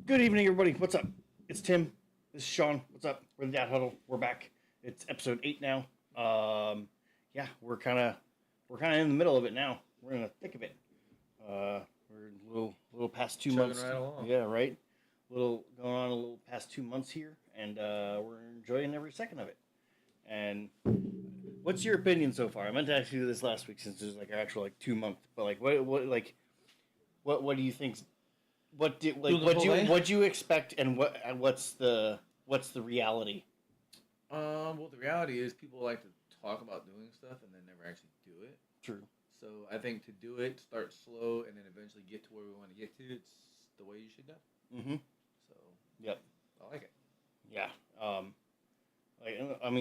Good evening, everybody. What's up? It's Tim. This is Sean. What's up? We're the Dad Huddle. We're back. It's episode 8 now. Yeah, we're kind of in the middle of it now. We're in the thick of it. We're a little past 2 months. Chugging right along. Yeah, right. Going on a little past 2 months here, and we're enjoying every second of it. And what's your opinion so far? I meant to ask you this last week since it was like our actual 2 month, but what do you think? What do you expect, and what's the reality? Well, the reality is people like to talk about doing stuff and then never actually do it. True. So I think to do it, start slow and then eventually get to where we want to get to. It's the way you should go. Mm-hmm. So. Yep. I like it. Yeah.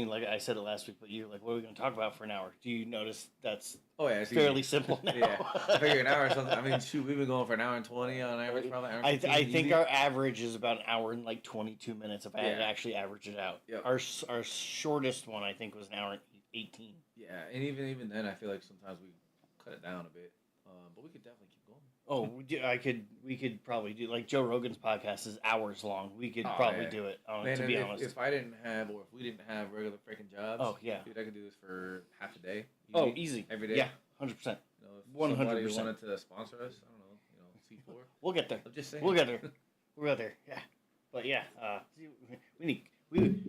Like I said it last week, but you're like, what are we going to talk about for an hour? Do you notice that's fairly simple now? Yeah, I figure an hour or something. I mean, shoot, we've been going for an hour and 20 on average, probably. I think our average is about an hour and 22 minutes if I had to actually average it out. Yep. Our shortest one I think was an hour and 18. Yeah, and even then, I feel like sometimes we cut it down a bit, but we could definitely keep going. Oh, we could probably do, like, Joe Rogan's podcast is hours long. We could probably do it, Man, to be honest. If I didn't have, or if we didn't have regular freaking jobs, dude, I could do this for half a day. Easy. Every day. Yeah, 100%. If somebody wanted to sponsor us, I don't know, C4. We'll get there. I'm just saying. We'll get there. We'll get there. Yeah, but yeah, we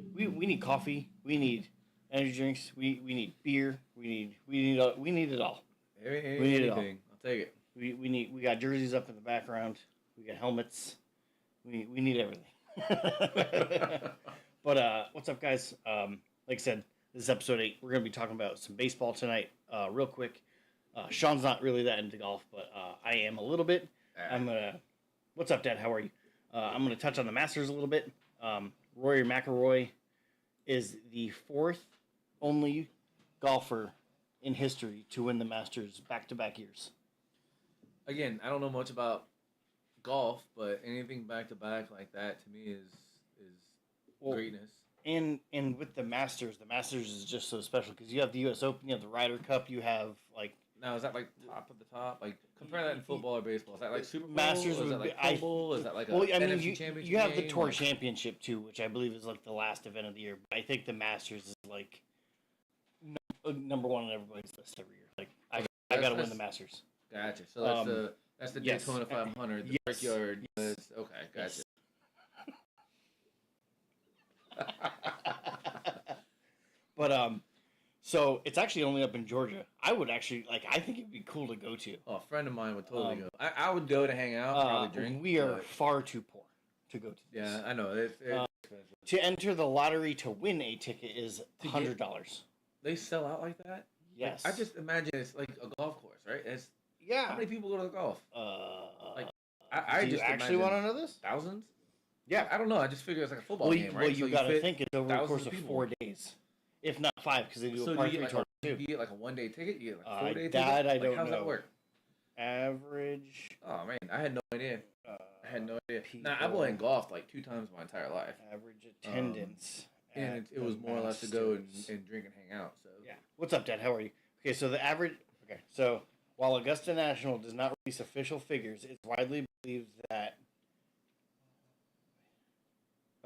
need coffee. We need energy drinks. We need beer. We need it all. We need it all. I'll take it. We got jerseys up in the background. We got helmets. We need everything. But what's up, guys? Like I said, this is episode 8. We're gonna be talking about some baseball tonight, real quick. Sean's not really that into golf, but I am a little bit. What's up, Dad? How are you? I'm gonna touch on the Masters a little bit. Rory Mcilroy is the 4th only golfer in history to win the Masters back-to-back years. Again, I don't know much about golf, but anything back to back like that to me is greatness. And with the Masters is just so special because you have the U.S. Open, you have the Ryder Cup, you have Now is that like top of the top? Like compare that in football or baseball. Is that like Super Bowl? Masters? Is that like Pro Bowl? Is that like NFC championship? You have the Tour Championship too, which I believe is like the last event of the year. But I think the Masters is like number one on everybody's list every year. Like I got to win the Masters. Gotcha. So that's the Daytona 500, the Brickyard. Yes. Okay, gotcha. Yes. But so it's actually only up in Georgia. I would actually I think it'd be cool to go to. Oh, a friend of mine would totally go. I would go to hang out, probably drink. We are far too poor to go to this. Yeah, I know. It's expensive. To enter the lottery to win a ticket is $100. They sell out like that? Yes. I just imagine it's like a golf course, right? How many people go to the golf? I just actually want to know this. Thousands? Yeah, I don't know. I just figure it's like a football game, right? Well, you got to think it's over the course of 4 days, if not 5, because they do a par 3 tournament too. You get like a 1-day ticket. You get like a 4-day ticket. That I don't know. How's that work? Average. Oh man, I had no idea. Nah, I've only golfed like 2 times my entire life. Average attendance. And it was more or less to go and drink and hang out. So yeah. What's up, Dad? How are you? Okay, so the average. Okay, so while Augusta National does not release official figures, it's widely believed that.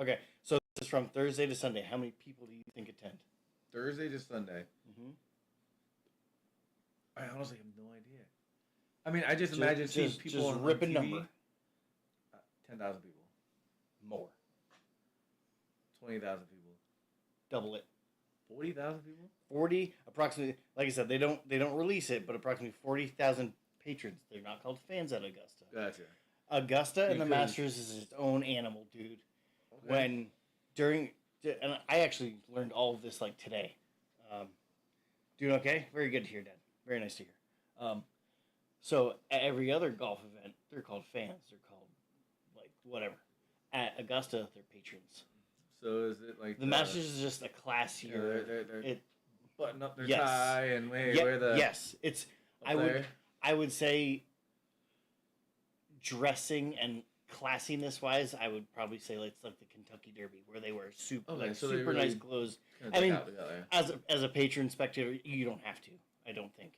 Okay, so this is from Thursday to Sunday. How many people do you think attend? Thursday to Sunday. Mm-hmm. I honestly have no idea. I mean, I just imagine seeing people on rip a TV. number. 10,000 people. More. 20,000 people. Double it. 40,000 people. 40 approximately. Like I said, they don't release it, but approximately 40,000 patrons. They're not called fans at Augusta. Gotcha. Augusta and the Masters is its own animal, dude. Okay. And I actually learned all of this today. Doing okay? Very good to hear, Dad. Very nice to hear. So at every other golf event, they're called fans. They're called whatever. At Augusta, they're patrons. So is it like the Masters is just a classier? They're button up their tie and wear the It's I would say dressing and classiness wise, I would probably say it's like the Kentucky Derby where they wear super super nice clothes. I mean, as a patron spectator, you don't have to. I don't think.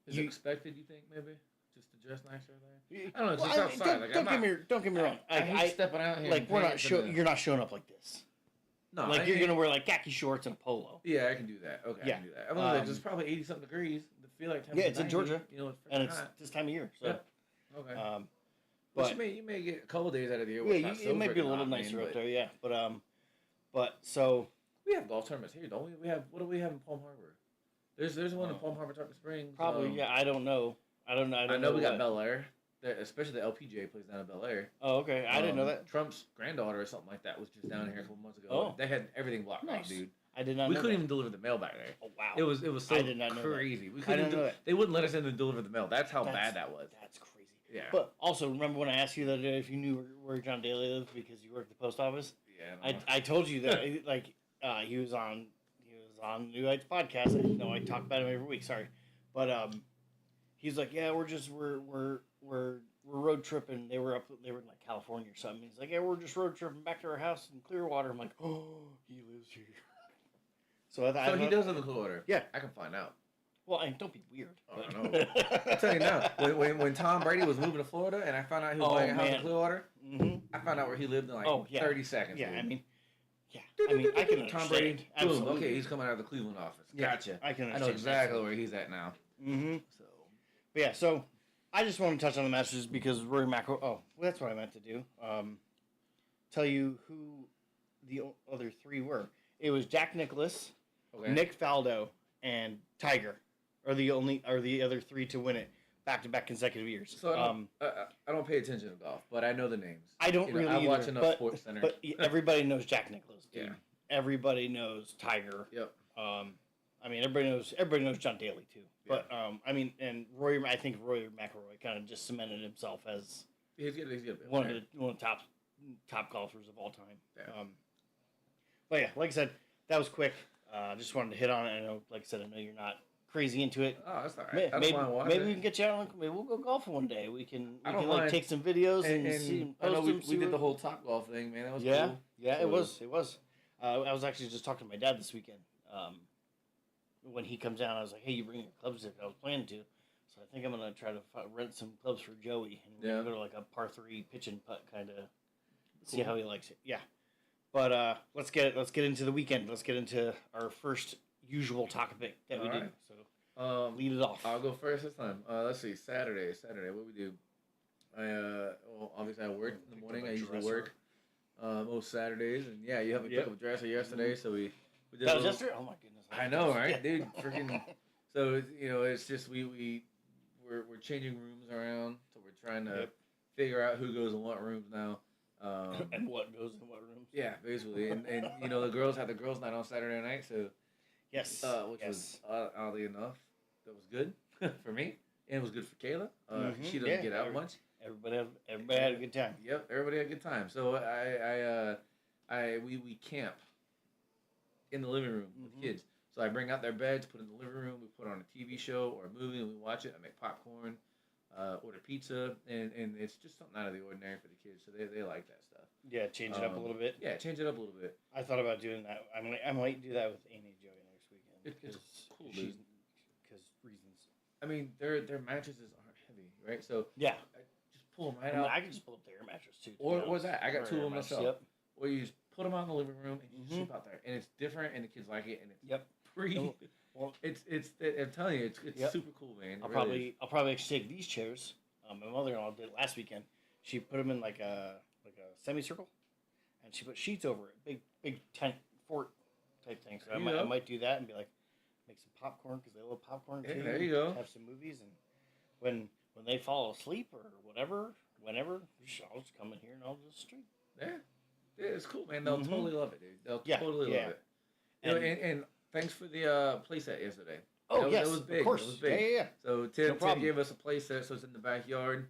Is it expected? You think maybe just to dress nicer there. Yeah. I don't know. Just Well, outside. Like, don't get me wrong. I hate stepping out here. Like You're not showing up like this. No, like you're gonna wear like khaki shorts and a polo. Yeah, I can do that. Okay, Yeah. I can do that. I mean, like, it's probably 80-something degrees. I feel like it's in Georgia. You know, it's And it's hot. this time of year. So. Yeah. Okay. But you may get a couple days out of the year. Yeah, it might be a little nicer up there. Yeah, but so we have golf tournaments here, don't we? What do we have in Palm Harbor? There's one in Palm Harbor, Tarpon Springs. Probably. Yeah, I don't know. I know we got Bel Air. Especially the LPGA plays down in Bel Air. Oh, okay. I didn't know that. Trump's granddaughter or something like that was just down here a couple months ago. Oh. They had everything blocked Nice. off, dude. I did not. We couldn't even deliver the mail back there. Oh wow. It was so I did not know crazy. That. We couldn't. They wouldn't let us in to deliver the mail. That's how bad that was. That's crazy. Yeah. But also, remember when I asked you the other day if you knew where John Daly lived because you worked at the post office? Yeah. I told you that he was on New Heights podcast. I talk about him every week. Sorry, but he's like, yeah, we're road tripping. They were in like California or something. He's like, yeah, we're just road tripping back to our house in Clearwater. I'm like, oh, he lives here. So he does live in Clearwater. Yeah, I can find out. Well, don't be weird. Oh, I know. I'll tell you now. When Tom Brady was moving to Florida, and I found out he was buying a house in Clearwater, I found out where he lived in like 30 seconds. Yeah, dude. I can understand. Tom Brady. Absolutely. Boom. Okay, he's coming out of the Cleveland office. Gotcha. I can understand. I know exactly where he's at now. Mm-hmm. So I just want to touch on the Masters because Rory Mcilroy. Oh, well, that's what I meant to do. Tell you who the other three were. It was Jack Nicklaus, Nick Faldo, and Tiger are the other three to win it back-to-back consecutive years. So I don't pay attention to golf, but I know the names. I don't really I either, watch enough Sports Center. But everybody knows Jack Nicklaus, dude. Yeah. Everybody knows Tiger. Yep. I mean, everybody knows John Daly too. Yeah. But and I think Rory Mcilroy kind of just cemented himself as he's good. One of the top golfers of all time. Yeah. But yeah, like I said, that was quick. Just wanted to hit on it. I know, like I said, I know you're not crazy into it. Oh, that's all right. Maybe we can get you out. Maybe we'll go golfing one day. We can like take some videos and see and post them. We did the whole Top Golf thing, man. That was cool. Yeah, it was. I was actually just talking to my dad this weekend. When he comes down, I was like, "Hey, you bring your clubs?" I was planning to, so I think I'm gonna try to rent some clubs for Joey and we're gonna go to like a par 3 pitch and putt kind of. See how he likes it. Yeah, but let's get into the weekend. Let's get into our first usual topic that we do. So lead it off. I'll go first this time. Let's see. Saturday. What we do? Obviously I work in the morning. I usually work most Saturdays, and you helped me pick up a dresser yesterday, so we did. That was yesterday. Oh my goodness. I know, right, dude? Freaking. So it's just we're changing rooms around, so we're trying to figure out who goes in what rooms now. And what goes in what rooms? Yeah, basically, and the girls had the girls' night on Saturday night, so which was oddly enough, that was good for me, and it was good for Kayla. She doesn't get out much. Everybody had a good time. Yep, everybody had a good time. So we camp in the living room with the kids. So I bring out their beds, put in the living room. We put on a TV show or a movie, and we watch it. I make popcorn. Order pizza, and it's just something out of the ordinary for the kids, so they like that stuff. Yeah, change it up a little bit. Yeah, change it up a little bit. I thought about doing that. I might do that with Amy and Joey next weekend. It's cool, dude. Because reasons. I mean, their mattresses aren't heavy, right? So yeah, just pull them right out. I can just pull up the air mattress too. Or what's that? I got two of them myself. Yep. Or you just put them out in the living room and you sleep out there, and it's different, and the kids like it, and it's free. Well, it's I'm telling you, it's super cool, man. I'll probably actually take these chairs. My mother-in-law did it last weekend. She put them in like a semicircle, and she put sheets over it, big tent fort type thing. So I might do that and be like, make some popcorn because they love popcorn too. There you go. Have some movies, and when they fall asleep or whatever, whenever, I'll just come in here and I'll just stream. Yeah, it's cool, man. They'll totally love it, dude. They'll totally love it. And thanks for the playset yesterday. Oh, yes, it was big. Of course. It was big. Yeah. So Tim gave us a play set, so it's in the backyard.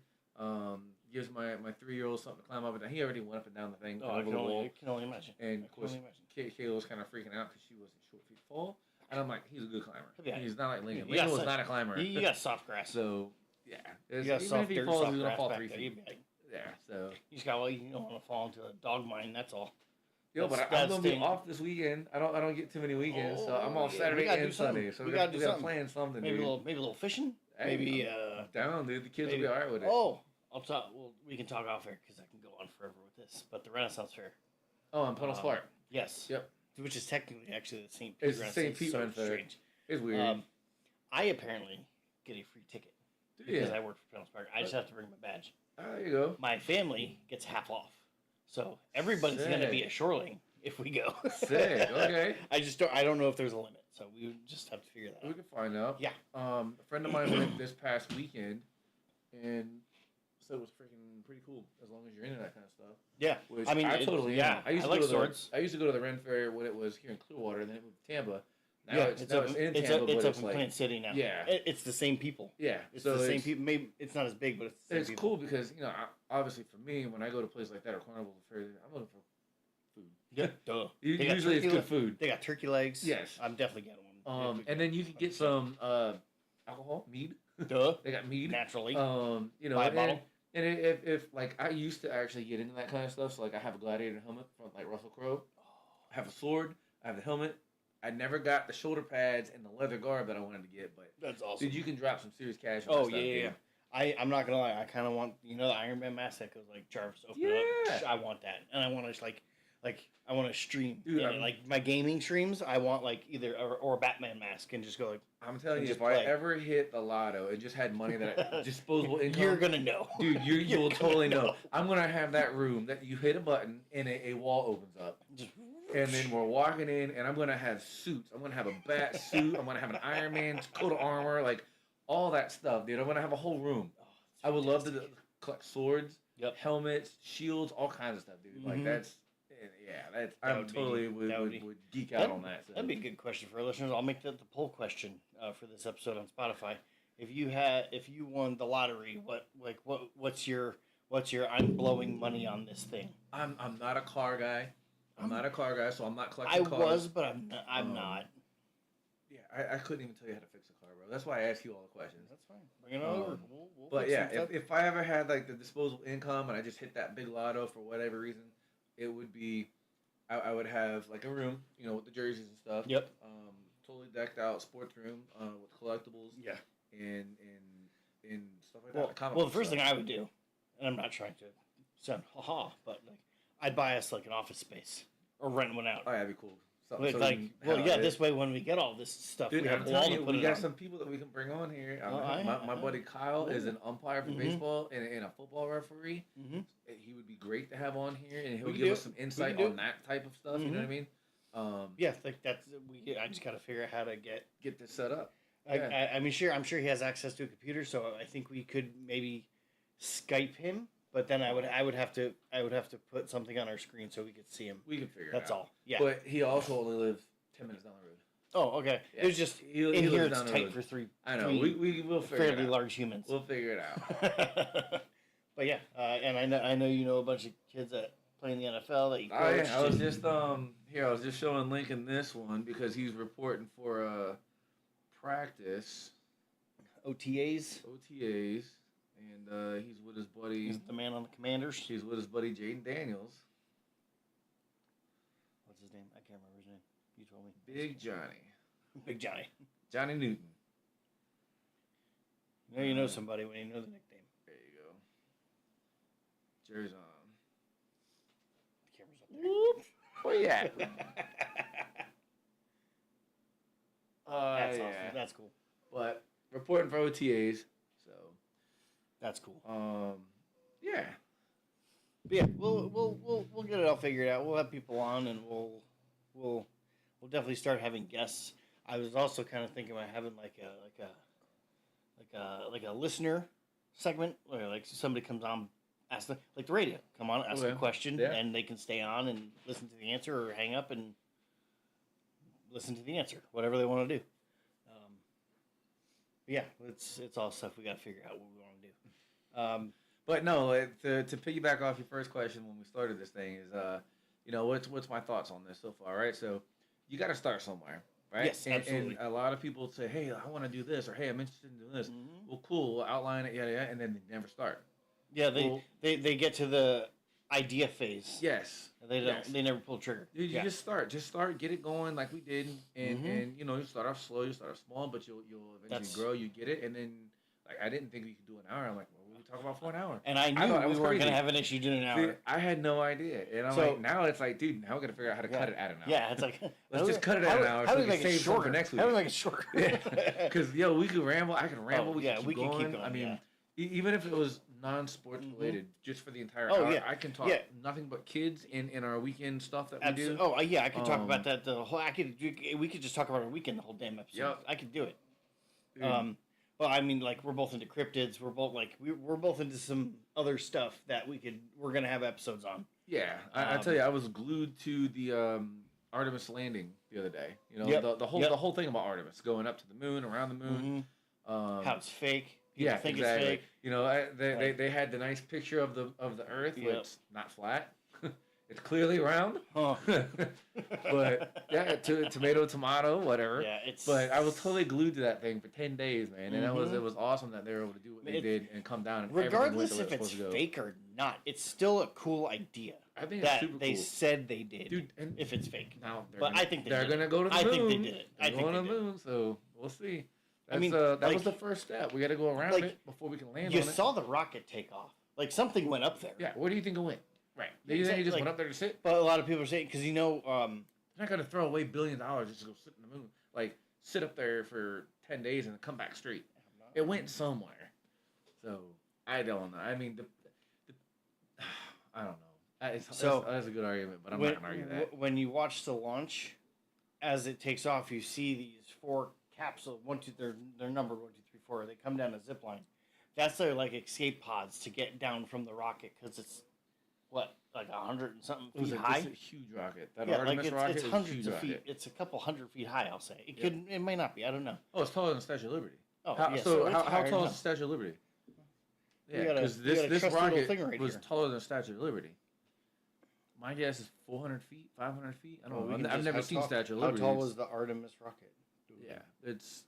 Gives my 3-year-old something to climb up and down. He already went up and down the thing. Oh, I can only imagine. And of course, Kayla was kind of freaking out because she wasn't short feet fall. And I'm like, he's a good climber. Yeah. He's not like Lincoln. Lincoln was not a climber. You got soft grass. So, yeah. You got soft dirt, soft grass fall 3 feet. Yeah, so. You just got, you don't want to fall into a dog mine, that's all. Yo, but I'm gonna be off this weekend. I don't get too many weekends, so I'm off Saturday and Sunday. So we gotta plan something. Maybe a little fishing. Hey, maybe I'm down, dude. The kids maybe, will be all right with it. oh, I'll talk. Well, we can talk off air because I can go on forever with this. But the Renaissance Fair. Oh, and Puddle Spark. Yes. Yep. Which is technically actually the St. Pete It's the Renaissance. St. Pete so Run Fair. strange. It's weird. I apparently get a free ticket because I work for Puddle Spark. I just have to bring my badge. Oh, there you go. My family gets half off, so everybody's going to be a shoreling if we go. Sick. Okay. I don't know if there's a limit, so we would just have to figure that out. We can find out. Yeah. A friend of mine went this past weekend, and said it was freaking pretty cool as long as you're into that kind of stuff. Yeah. Which I mean, I totally am. I used to like go to swords. I used to go to the Ren Fair when it was here in Clearwater, and then it moved to Tampa. Now Yeah, it's in Tampa, it's but up it's in like Plant City now. Yeah. It's the same people. yeah. It's so the same people. Maybe it's not as big, but it's the same It's people. cool because obviously for me, when I go to places like that or carnival fair, I'm looking for food. Yeah, duh. Usually it's good food. They got turkey legs. Yes. I'm definitely getting one. And then you can get some alcohol, mead. Duh. They got mead. Naturally. Buy a bottle. And if like I used to actually get into that kind of stuff, so like I have a gladiator helmet from like Russell Crowe, I have a sword, I have the helmet. I never got the shoulder pads and the leather guard that I wanted to get, but that's awesome. dude, you can drop some serious cash on Oh that stuff, yeah. I'm not gonna lie. I kind of want the Iron Man mask that goes like Jarvis open it up. I want that, and I want to like I want to stream. Dude, like my gaming streams, I want like either or a Batman mask and just go like. I'm telling you, just if I ever hit the lotto and just had money that disposable income, you're gonna know, dude. You will totally know. I'm gonna have that room that you hit a button and a wall opens up. And then we're walking in, and I'm gonna have suits. I'm gonna have a bat suit. I'm gonna have an Iron Man coat of armor, like all that stuff, dude. I'm gonna have a whole room. I would love to collect swords, helmets, shields, all kinds of stuff, dude. Like that's would geek out on that. So. That'd be a good question for our listeners. I'll make that the poll question for this episode on Spotify. If you won the lottery, what's your I'm blowing money on this thing? I'm not a car guy. I'm not a car guy, so I'm not collecting cars. I was, but I'm not. Yeah, I couldn't even tell you how to fix a car, bro. That's why I ask you all the questions. That's fine. Bring it over. We'll but yeah, if I ever had like the disposable income and I just hit that big lotto for whatever reason, it would be, I would have like a room, with the jerseys and stuff. Yep. Totally decked out sports room with collectibles. Yeah. And stuff like that. Well, the first thing I would do, and I'm not trying to sound but like I'd buy us like an office space or rent one out. Oh, yeah, that'd be cool. This way when we get all this stuff, dude, we have wall to put we it got on. some people that we can bring on here. My buddy Kyle is an umpire for baseball and a football referee. Mm-hmm. He would be great to have on here, and he'll give us some insight on that type of stuff. You know what I mean? I just got to figure out how to get this set up. I'm sure he has access to a computer, so I think we could maybe Skype him. But then I would have to put something on our screen so we could see him. We can figure it out. That's all. Yeah. But he also only lives 10 minutes down the road. Oh, okay. Yeah. It was just in here it's tight for three. I know. We will figure it out. Fairly large humans. We'll figure it out. But yeah, and I know a bunch of kids that play in the NFL that you coach. Oh yeah, I was just I was just showing Lincoln this one because he's reporting for practice. OTAs. And he's with his buddy. He's the man on the Commanders. He's with his buddy Jaden Daniels. What's his name? I can't remember his name. You told me. Big Johnny. Big Johnny. Johnny Newton. You know somebody when you know the nickname. There you go. Jerry's on. The camera's up there. Whoop. Where you at? That's awesome. That's cool. But reporting for OTAs. That's cool. Yeah. But yeah, we'll get it all figured out. We'll have people on, and we'll definitely start having guests. I was also kind of thinking about having like a listener segment where like somebody comes on, ask the radio, come on, ask a question, and they can stay on and listen to the answer or hang up and listen to the answer, whatever they want to do. Yeah, it's all stuff we got to figure out what we want to do. But no, to piggyback off your first question when we started this thing is, what's my thoughts on this so far, right? So you got to start somewhere, right? Yes, absolutely. And a lot of people say, hey, I want to do this, or hey, I'm interested in doing this. Mm-hmm. Well, cool, we'll outline it, yada, and then they never start. Yeah, they get to the idea phase. Yes. They never pull the trigger. Dude, you just start, get it going like we did, and you start off slow, you start off small, but you'll eventually grow, you get it, and then Like, I didn't think we could do an hour. I'm like, what would we talk about for an hour? And I knew thought it we was weren't crazy. going to have an issue doing an hour. See, I had no idea. And I'm So- like, now it's like, dude, now we're going to figure out how to cut it at an hour. Yeah, it's like Let's just cut it at an hour so we can save some for next week. How do we make it shorter? Because, we could ramble. I can ramble. Oh, yeah, we can keep going. I mean, even if it was non-sports related, just for the entire hour, yeah. I can talk nothing but kids in our weekend stuff that we do. Oh, yeah, I could talk about that the whole. We could just talk about our weekend the whole damn episode. Yep. I could do it. Well, I mean, like, we're both into cryptids. We're both like we're both into some other stuff that we're gonna have episodes on. Yeah, I tell you, I was glued to the Artemis landing the other day. You know, the whole thing about Artemis going up to the moon, around the moon. How it's fake. People think exactly. It's fake. You know, they had the nice picture of the Earth, where it's not flat. It's clearly round. Huh. But yeah, tomato, whatever. Yeah, it's. But I was totally glued to that thing for 10 days, man, and it was awesome that they were able to do what they did and come down. And regardless if it's fake or not, it's still a cool idea. I think that it's super they cool. said they did. Dude, and if it's fake, now I think they're gonna go to the moon. I think they did it. They're going to the moon, so we'll see. That's, I mean, that was the first step. We got to go around it before we can land on it. You saw the rocket take off. Like, something went up there. Yeah, where do you think it went? Right. Do you think he just went up there to sit? But a lot of people are saying, because they're not going to throw away $1 billion just to go sit in the moon. Like, sit up there for 10 days and then come back straight. It went somewhere. So, I don't know. I mean, I don't know. That's a good argument, but I'm not going to argue that. When you watch the launch, as it takes off, you see these 4 capsules. They're numbered 1, 2, 3, 4. They come down a zip line. That's their like escape pods to get down from the rocket because it's like 100 and something feet high. It's a huge rocket. That Artemis rocket it's is hundreds a huge of feet. rocket. It's a couple 100 feet high. I'll say it might not be. I don't know. Oh, it's taller than the Statue of Liberty. Oh, how tall is the Statue of Liberty? Yeah, because this rocket was taller than the Statue of Liberty. My guess is 400 feet, 500 feet. I don't know. I've never seen Statue of Liberty. How tall was the Artemis rocket? Yeah, it's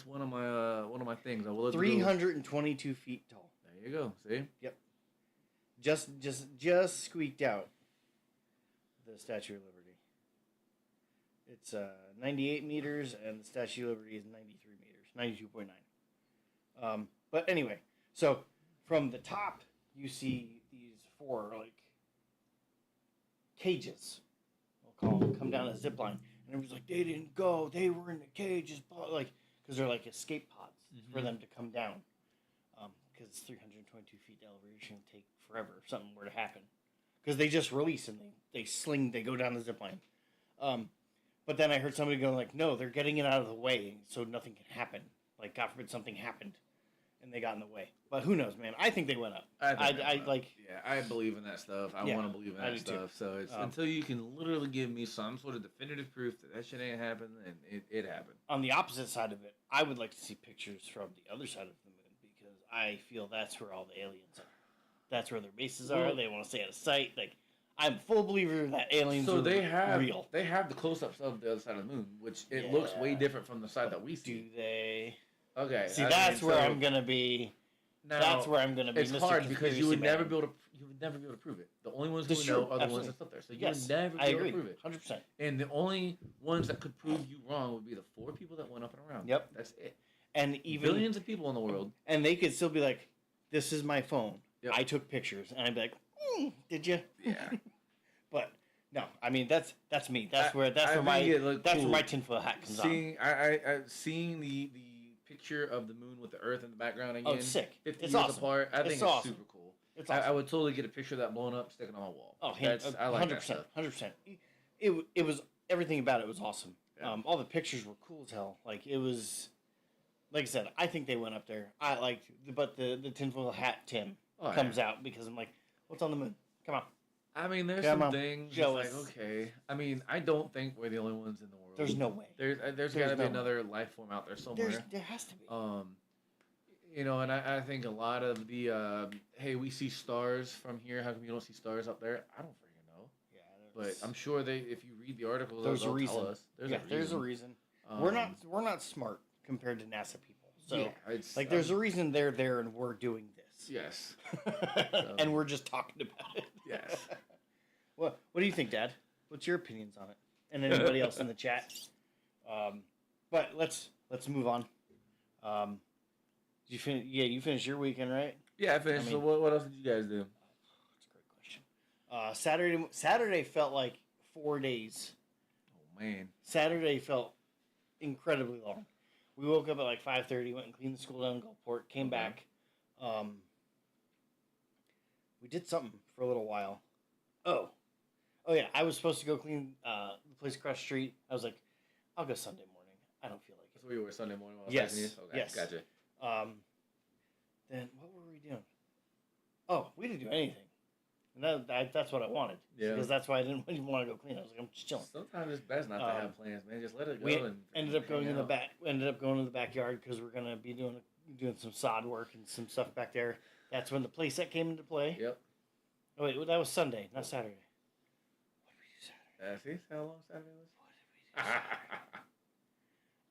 one of my things. I will 322 feet tall. There you go. See? Yep. Just squeaked out the Statue of Liberty. It's 98 meters, and the Statue of Liberty is 93 meters, 92.9. But anyway, so from the top, you see these 4 like cages. We'll call them, come down a zip line, and it was like they didn't go; they were in the cages, like because they're like escape pods for them to come down. Because it's 322 feet elevation, take forever if something were to happen. Because they just release and they go down the zip line. But then I heard somebody go like, no, they're getting it out of the way so nothing can happen. Like, God forbid something happened and they got in the way. But who knows, man? I think they went up. I believe in that stuff. I want to believe in that stuff. Too. So it's until you can literally give me some sort of definitive proof that shit ain't happened, and it happened. On the opposite side of it, I would like to see pictures from the other side of the moon. I feel that's where all the aliens are. That's where their bases are. They want to stay out of sight. Like, I'm full believer that aliens are real. They have the close-ups of the other side of the moon, which it looks way different from the side that we see. Do they? Okay. See, that's where I'm gonna be. Now, that's where I'm gonna be. It's Mr. hard because you would Man. never be able to prove it. The only ones who know are the ones that's up there. So you would never be able to prove it. 100%. And the only ones that could prove you wrong would be the 4 people that went up and around. Yep. That's it. And even billions of people in the world. And they could still be like, this is my phone. Yep. I took pictures. And I'd be like, did you? Yeah. But no, I mean that's me. That's where my tinfoil hat comes on. Seeing the picture of the moon with the Earth in the background again. Oh, it's sick. 50 it's years awesome. apart. I think it's awesome. super cool. It's awesome. I would totally get a picture of that blown up, sticking on my wall. Oh, I like 100%, that stuff. 100%. It was everything about it was awesome. Yeah. All the pictures were cool as hell. Like it was. Like I said, I think they went up there. But the tinfoil hat Tim comes out because I'm like, what's on the moon? Come on. I mean, there's some things. Like, okay. I mean, I don't think we're the only ones in the world. There's no way. There's got to be another life form out there somewhere. There has to be. And I think a lot of the hey, we see stars from here. How come you don't see stars up there? I don't freaking know. Yeah. But I'm sure if you read the articles, they'll tell us. There's a reason. We're not smart compared to NASA people. So there's a reason they're there and we're doing this. Yes. And we're just talking about it. Yes. What do you think, Dad? What's your opinions on it? And anybody else in the chat? But let's move on. Did you finish? Yeah, you finished your weekend, right? Yeah, I finished. So what else did you guys do? That's a great question. Saturday felt like 4 days. Oh man. Saturday felt incredibly long. We woke up at like 5:30, went and cleaned the school down in Gulfport, came back. We did something for a little while. Oh yeah, I was supposed to go clean the place across the street. I was like, I'll go Sunday morning. I don't feel like it. So we were Sunday morning while Yes. you? Okay, Yes. Gotcha. Then what were we doing? Oh, we didn't do anything. And that's what I wanted. Yeah. Because that's why I didn't even want to go clean. I was like, I'm just chilling. Sometimes it's best not to have plans, man. Just let it go. We and ended up going hang in the out. back. Ended up going to the backyard because we're gonna be doing some sod work and some stuff back there. That's when the playset came into play. Yep. Oh wait, that was Sunday, not Saturday. What did we do Saturday? See how long Saturday was? What did we do Saturday?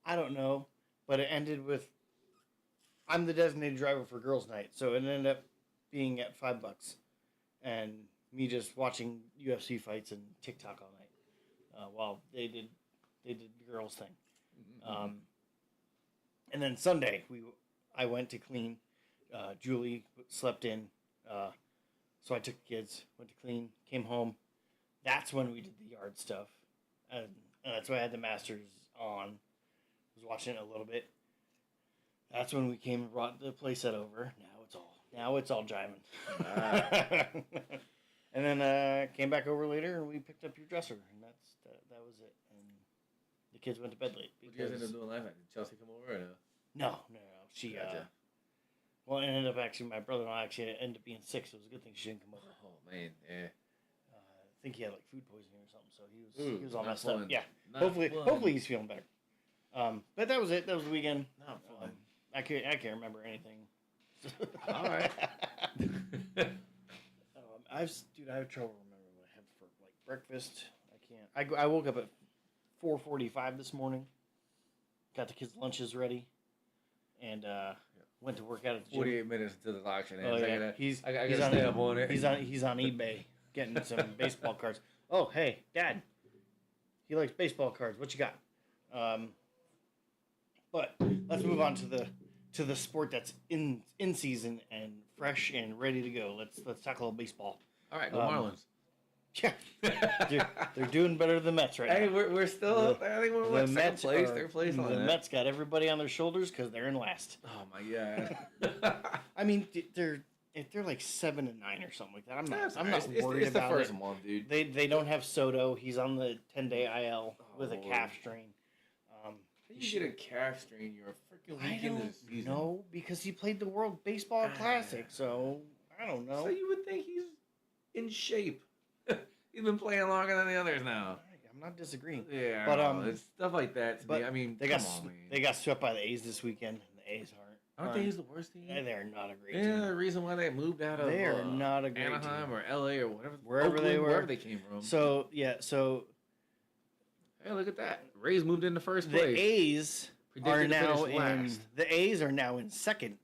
I don't know, but it ended with I'm the designated driver for girls' night, so it ended up being at $5, and me just watching UFC fights and TikTok all night while they did the girls' thing. And then Sunday I went to clean. Julie slept in, so I took the kids, went to clean, came home. That's when we did the yard stuff, and that's why I had the Masters on. Was watching it a little bit. That's when we came and brought the playset over. Now it's all jiving. And then came back over later, and we picked up your dresser, and that was it. And the kids went to bed late. What did you guys end up doing last night? Did Chelsea come over or no? No. She Gotcha. Well, it ended up actually, my brother-in-law actually ended up being sick, so it was a good thing she didn't come over. Oh man, yeah. I think he had like food poisoning or something, so he was all not messed fun. up. Yeah, Not hopefully fun. he's feeling better. That was it. That was the weekend. Not fun. I can't remember anything. All right. I have trouble remembering what I had for like breakfast. I can't. I woke up at 4:45 this morning. Got the kids' lunches ready, and went to work out at the gym. 48 minutes until the auction ends. Oh, yeah. I gotta stay up on it. He's on eBay getting some baseball cards. Oh, hey, Dad. He likes baseball cards. What you got? But let's move on to the sport that's in season and fresh and ready to go. Let's talk a little baseball. All right, go Marlins. Yeah, they're doing better than the Mets right Hey, now. we're still. I think we're what, second place, third place on The that. Mets got everybody on their shoulders because they're in last. Oh my god. I mean, they're like 7-9 or something like that. I'm not it's worried the about first it. month, dude. They don't have Soto. He's on the 10-day IL with a calf strain. How you get a calf strain? You're a freaking week into the season. No, because he played the World Baseball Classic, so I don't know. So you would think he's in shape. He's been playing longer than the others now. I'm not disagreeing. Yeah, but it's stuff like that. To me, I mean, they come got on, man. they got swept by the A's this weekend. And the A's Aren't they the worst team? They're not a great Yeah, team. the reason why they moved out of They are not a great Anaheim team. or LA or whatever, Wherever Oakland, they were, wherever they came from. So Hey, look at that. Rays moved into first the place. A's Predicted to finish are now in second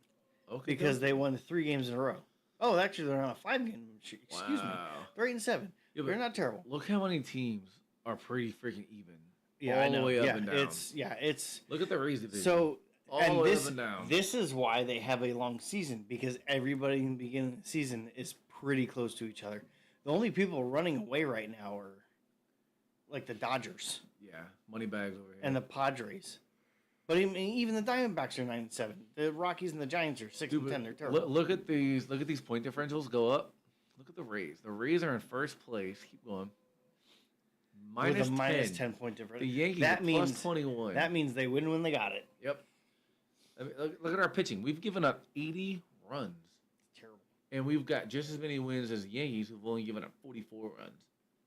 Okay, because they won 3 games in a row. Oh, actually, they're on a 5-game streak. Excuse me. They're 8-7. Yeah, They're not terrible. Look how many tems are pretty freaking even. Yeah, I all know. the way up and down. It's Look at the Rays division. so. all And the way this, up and down. this is why they have a long season, because everybody in the beginning of the season is pretty close to each other. The only people running away right now are like the Dodgers Yeah, money bags over here. and the Padres. But even the Diamondbacks are 9-7. The Rockies and the Giants are 6-10. They're terrible. Look at these. Look at these point differentials go up. Look at the Rays. The Rays are in first place. Keep going. With a minus 10. 10 point difference. The Yankees that are means plus 21. That means they win when they got it. Yep. I mean, look at our pitching. We've given up 80 runs. Terrible. And we've got just as many wins as the Yankees, who've only given up 44 runs.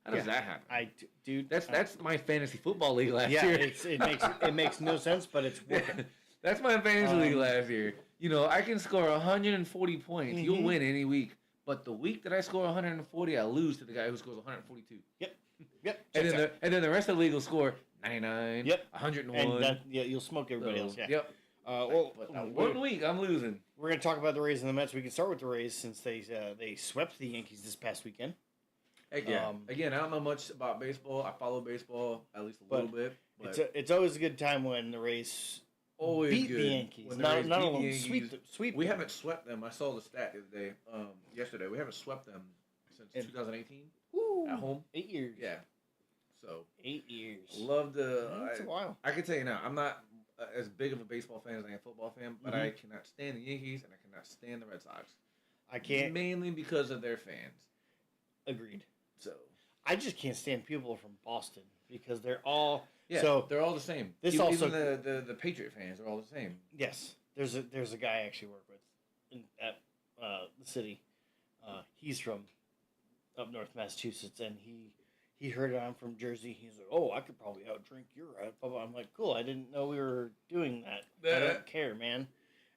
How does that happen? Dude, That's my fantasy football league last yeah, year. it makes no sense, but it's working. That's my fantasy league last year. You know, I can score 140 points. Mm-hmm. You'll win any week. But the week that I score 140, I lose to the guy who scores 142. Yep. And then the rest of the league will score 99, Yep. 101. And you'll smoke everybody else. Yeah. Yep. But One week, I'm losing. we're going to talk about the Rays and the Mets. We can start with the Rays since they swept the Yankees this past weekend. Heck yeah. Again, I don't know much about baseball. I follow baseball at least a little bit. But It's always a good time when the Rays Always beat good. the Yankees. When the Not Rays not beat the alone Yankees. sweep. We them. haven't swept them. I saw the stat the other day, yesterday. We haven't swept them since 2018 Woo, at home. 8 years. Yeah. So 8 years. love the. That's a while. I can tell you now, I'm not as big of a baseball fan as I am a football fan, but I cannot stand the Yankees and I cannot stand the Red Sox. I can't. Mainly because of their fans. Agreed. So I just can't stand people from Boston because they're all. yeah, So they're all the same. this even, also even the Patriot fans are all the same. yes. There's a guy I actually work with at the city. He's from up north Massachusetts, and he heard I'm from Jersey. He's like, "Oh, I could probably outdrink your ad." I'm like, "Cool, I didn't know we were doing that. I don't care, man."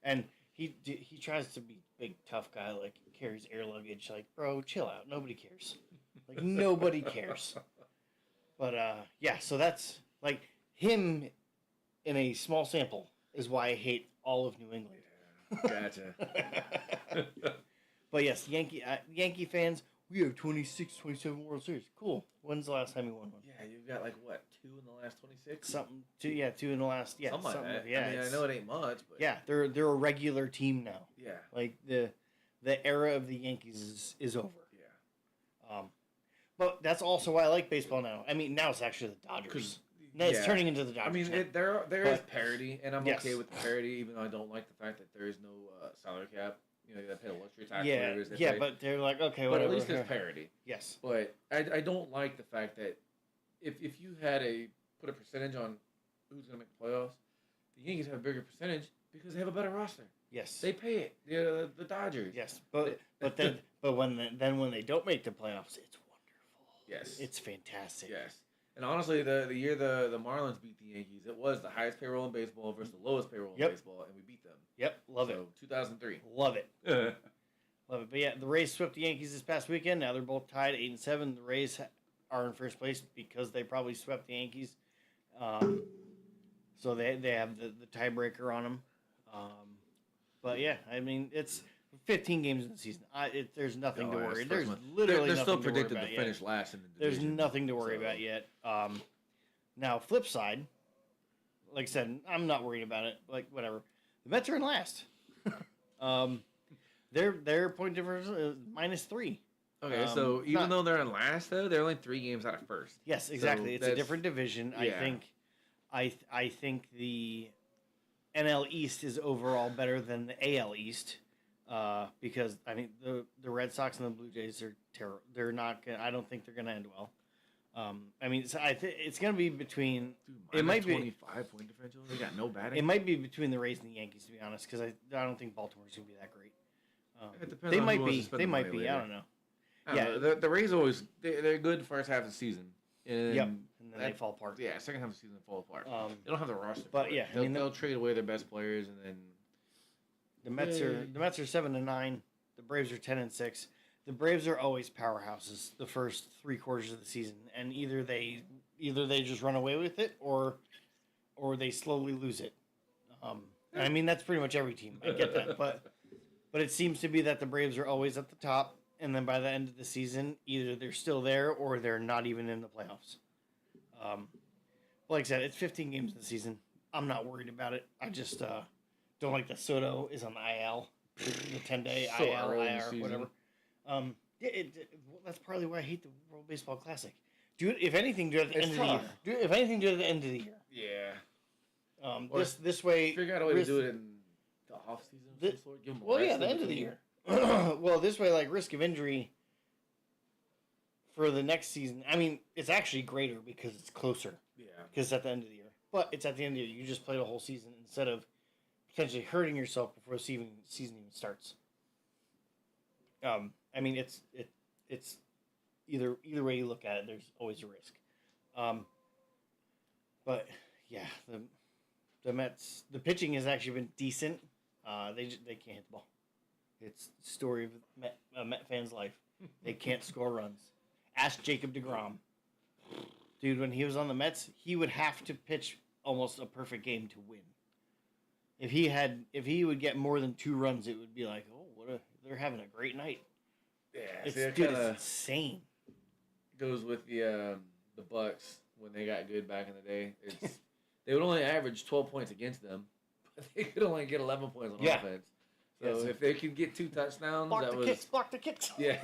And he tries to be big tough guy, like carries air luggage. Like, bro, chill out. Nobody cares. Like nobody cares. But yeah. So that's like him in a small sample is why I hate all of New England. Gotcha. But yes, Yankee fans, we have 26, 27 World Series. Cool. When's the last time you won one? Yeah, you've got like what, 2 in the last 26? Two in the last, something like that. Yeah, I mean, I know it ain't much, but yeah, they're a regular team now. yeah, Like the era of the Yankees is over. yeah. But that's also why I like baseball now. I mean, now it's actually the Dodgers. Now it's turning into the Dodgers. I mean, now. there is parity, and I'm Yes. okay with the parity, even though I don't like the fact that there is no salary cap. You know, they pay the luxury tax. Yeah, pay. but they're like, okay, But whatever. at least there's parity. Yes. But I don't like the fact that if you had put a percentage on who's going to make the playoffs, the Yankees have a bigger percentage because they have a better roster. Yes. They pay it. The Dodgers. Yes, but when they don't make the playoffs, it's wonderful. Yes. It's fantastic. Yes. And honestly, the year the Marlins beat the Yankees, it was the highest payroll in baseball versus the lowest payroll in baseball, and we beat them. Yep, love it. 2003. Love it. Love it. But yeah, the Rays swept the Yankees this past weekend. Now they're both tied 8-7. The Rays are in first place because they probably swept the Yankees. So they have the tiebreaker on them. But yeah, I mean, it's 15 games in the season. There's nothing to worry. There's literally they're nothing still to worry predicted about to yet. finish last in the There's division. nothing to worry about yet. Now, flip side, like I said, I'm not worried about it. Like, whatever. The Mets are in last. Their point difference is -3. Okay, so even though they're in last, though, they're only 3 games out of first. Yes, exactly. So It's a different division. Yeah. I think the NL East is overall better than the AL East. Because I mean the Red Sox and the Blue Jays are terrible. They're not gonna. I don't think they're gonna end well. I mean, so it's gonna be between. Dude, it might be 25 point differential. They got no batting. It might be between the Rays and the Yankees, to be honest, because I don't think Baltimore's gonna be that great. It depends They on might who wants be. to spend They the might money be. later. I don't know. I don't know. The Rays always they're good first half of the season. And Yep. And then they fall apart. Yeah, second half of the season they fall apart. They don't have the roster. but for yeah, it. I mean, they'll trade away their best players and then The Mets are 7-9. The Braves are 10-6. The Braves are always powerhouses the first 3 quarters of the season, and either they just run away with it or they slowly lose it. And I mean that's pretty much every team. I get that, but it seems to be that the Braves are always at the top, and then by the end of the season, either they're still there or they're not even in the playoffs. Like I said, it's 15 games in the season. I'm not worried about it. I just don't like that Soto is on the IL, the 10-day So IL, early in the IR, season. whatever. That's partly why I hate the World Baseball Classic. Do it if anything. Do it at the It's end of the tough. year. Do it, if anything. Do it at the end of the year. yeah. This way. Figure out a way to do it in the off season of some sort. Give them a Well, rest yeah, in the end of the between. year. Well, this way, like risk of injury for the next season. I mean, it's actually greater because it's closer. Yeah. Because it's at the end of the year. But it's at the end of the year. You just played a whole season instead of potentially hurting yourself before the season even starts. I mean, it's either way you look at it, there's always a risk. But yeah, the Mets, the pitching has actually been decent. They can't hit the ball. It's the story of a Met fan's life. They can't score runs. Ask Jacob deGrom. Dude, when he was on the Mets, he would have to pitch almost a perfect game to win. If he would get more than 2 runs, it would be like, oh, they're having a great night. Yeah. It's It's insane. goes with the Bucks when they got good back in the day. It's they would only average 12 points against them, they could only get 11 points on Yeah. offense. So if they could get 2 touchdowns, block the kicks. Yeah.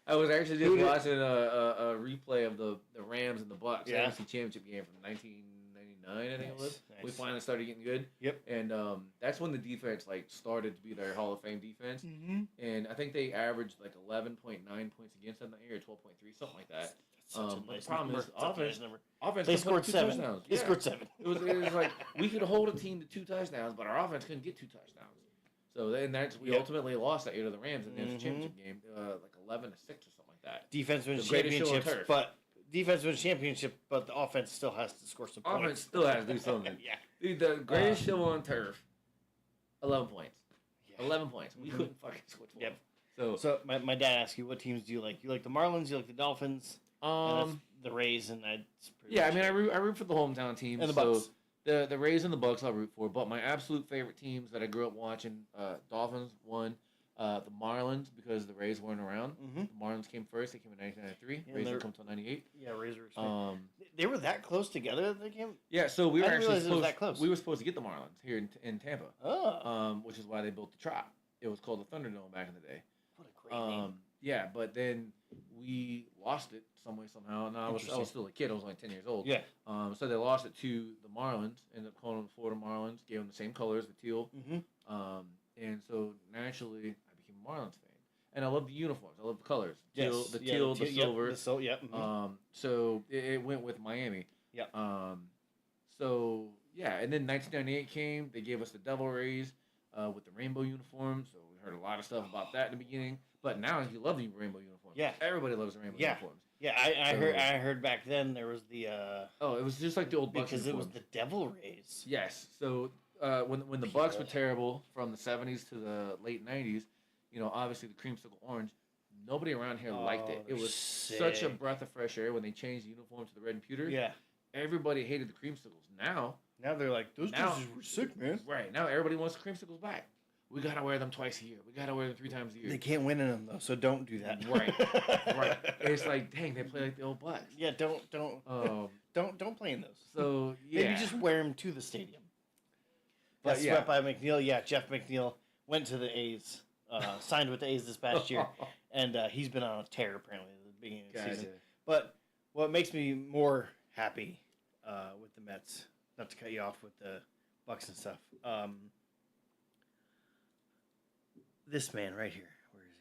I was actually just watching a replay of the Rams and the Bucks NFC Championship game from 1999, I think it was. Nice. We finally started getting good. Yep. And that's when the defense started to be their Hall of Fame defense. Mm-hmm. And I think they averaged 11.9 points against them that year, 12.3, something like that. But the problem is offense. They scored 7 touchdowns. They scored 7. It was like we could hold a team to 2 touchdowns, but our offense couldn't get 2 touchdowns. So we ultimately lost that year to the Rams in the NFC Championship game, 11-6 or something like that. Defense wins championships, but the offense still has to score some points. Offense still has to do something. Yeah, dude, the greatest show on turf, 11 points. Yeah. 11 points. We couldn't fucking score 12. Yep. So my dad asked you, what teams do you like? You like the Marlins? You like the Dolphins? The Rays, and I root for the hometown team and the Bucks. So the Rays and the Bucks I'll root for, but my absolute favorite teams that I grew up watching, Dolphins won, the Marlins because the Rays weren't around. Mm-hmm. The Marlins came first. They came in 1993. Rays didn't come until 98. Yeah, Rays were they were that close together that they came? Yeah, so we were actually that close. We were supposed to get the Marlins here in Tampa. Oh. Which is why they built the Trop. It was called the Thunderdome back in the day. What a great name. Yeah, but then we lost it some way, somehow. No, I was still a kid. I was only 10 years old. Yeah. So they lost it to the Marlins. Ended up calling them the Florida Marlins. Gave them the same colors, the teal. Mm-hmm. And so naturally, I became a Marlins fan. And I love the uniforms. I love the colors. The teal, the silver. Mm-hmm. So it went with Miami. Yeah. So yeah, and then 1998 came. They gave us the Devil Rays with the rainbow uniform. So we heard a lot of stuff about that in the beginning. But now you love the rainbow uniforms. Yeah. Everybody loves the rainbow uniforms. Yeah, I heard back then there was the it was just like the old Bucks because uniforms. It was the Devil Rays. Yes. So when the Bucks were terrible from the 70s to the late 90s, obviously the creamsicle orange, nobody around here liked it. It was such a breath of fresh air when they changed the uniform to the red and pewter. Yeah. Everybody hated the creamsicles. Now they're like, those jerseys were sick, man. Right. Now everybody wants the creamsicles back. We got to wear them twice a year. We got to wear them 3 times a year. They can't win in them, though, so don't do that. Right. It's like, dang, they play like the old Bucks. Yeah, don't play in those. So, yeah. Maybe just wear them to the stadium. Got swept by McNeil. Yeah, Jeff McNeil went to the A's, signed with the A's this past year, and he's been on a tear, apparently, at the beginning of the season. But what makes me more happy with the Mets, not to cut you off with the Bucks and stuff, this man right here. Where is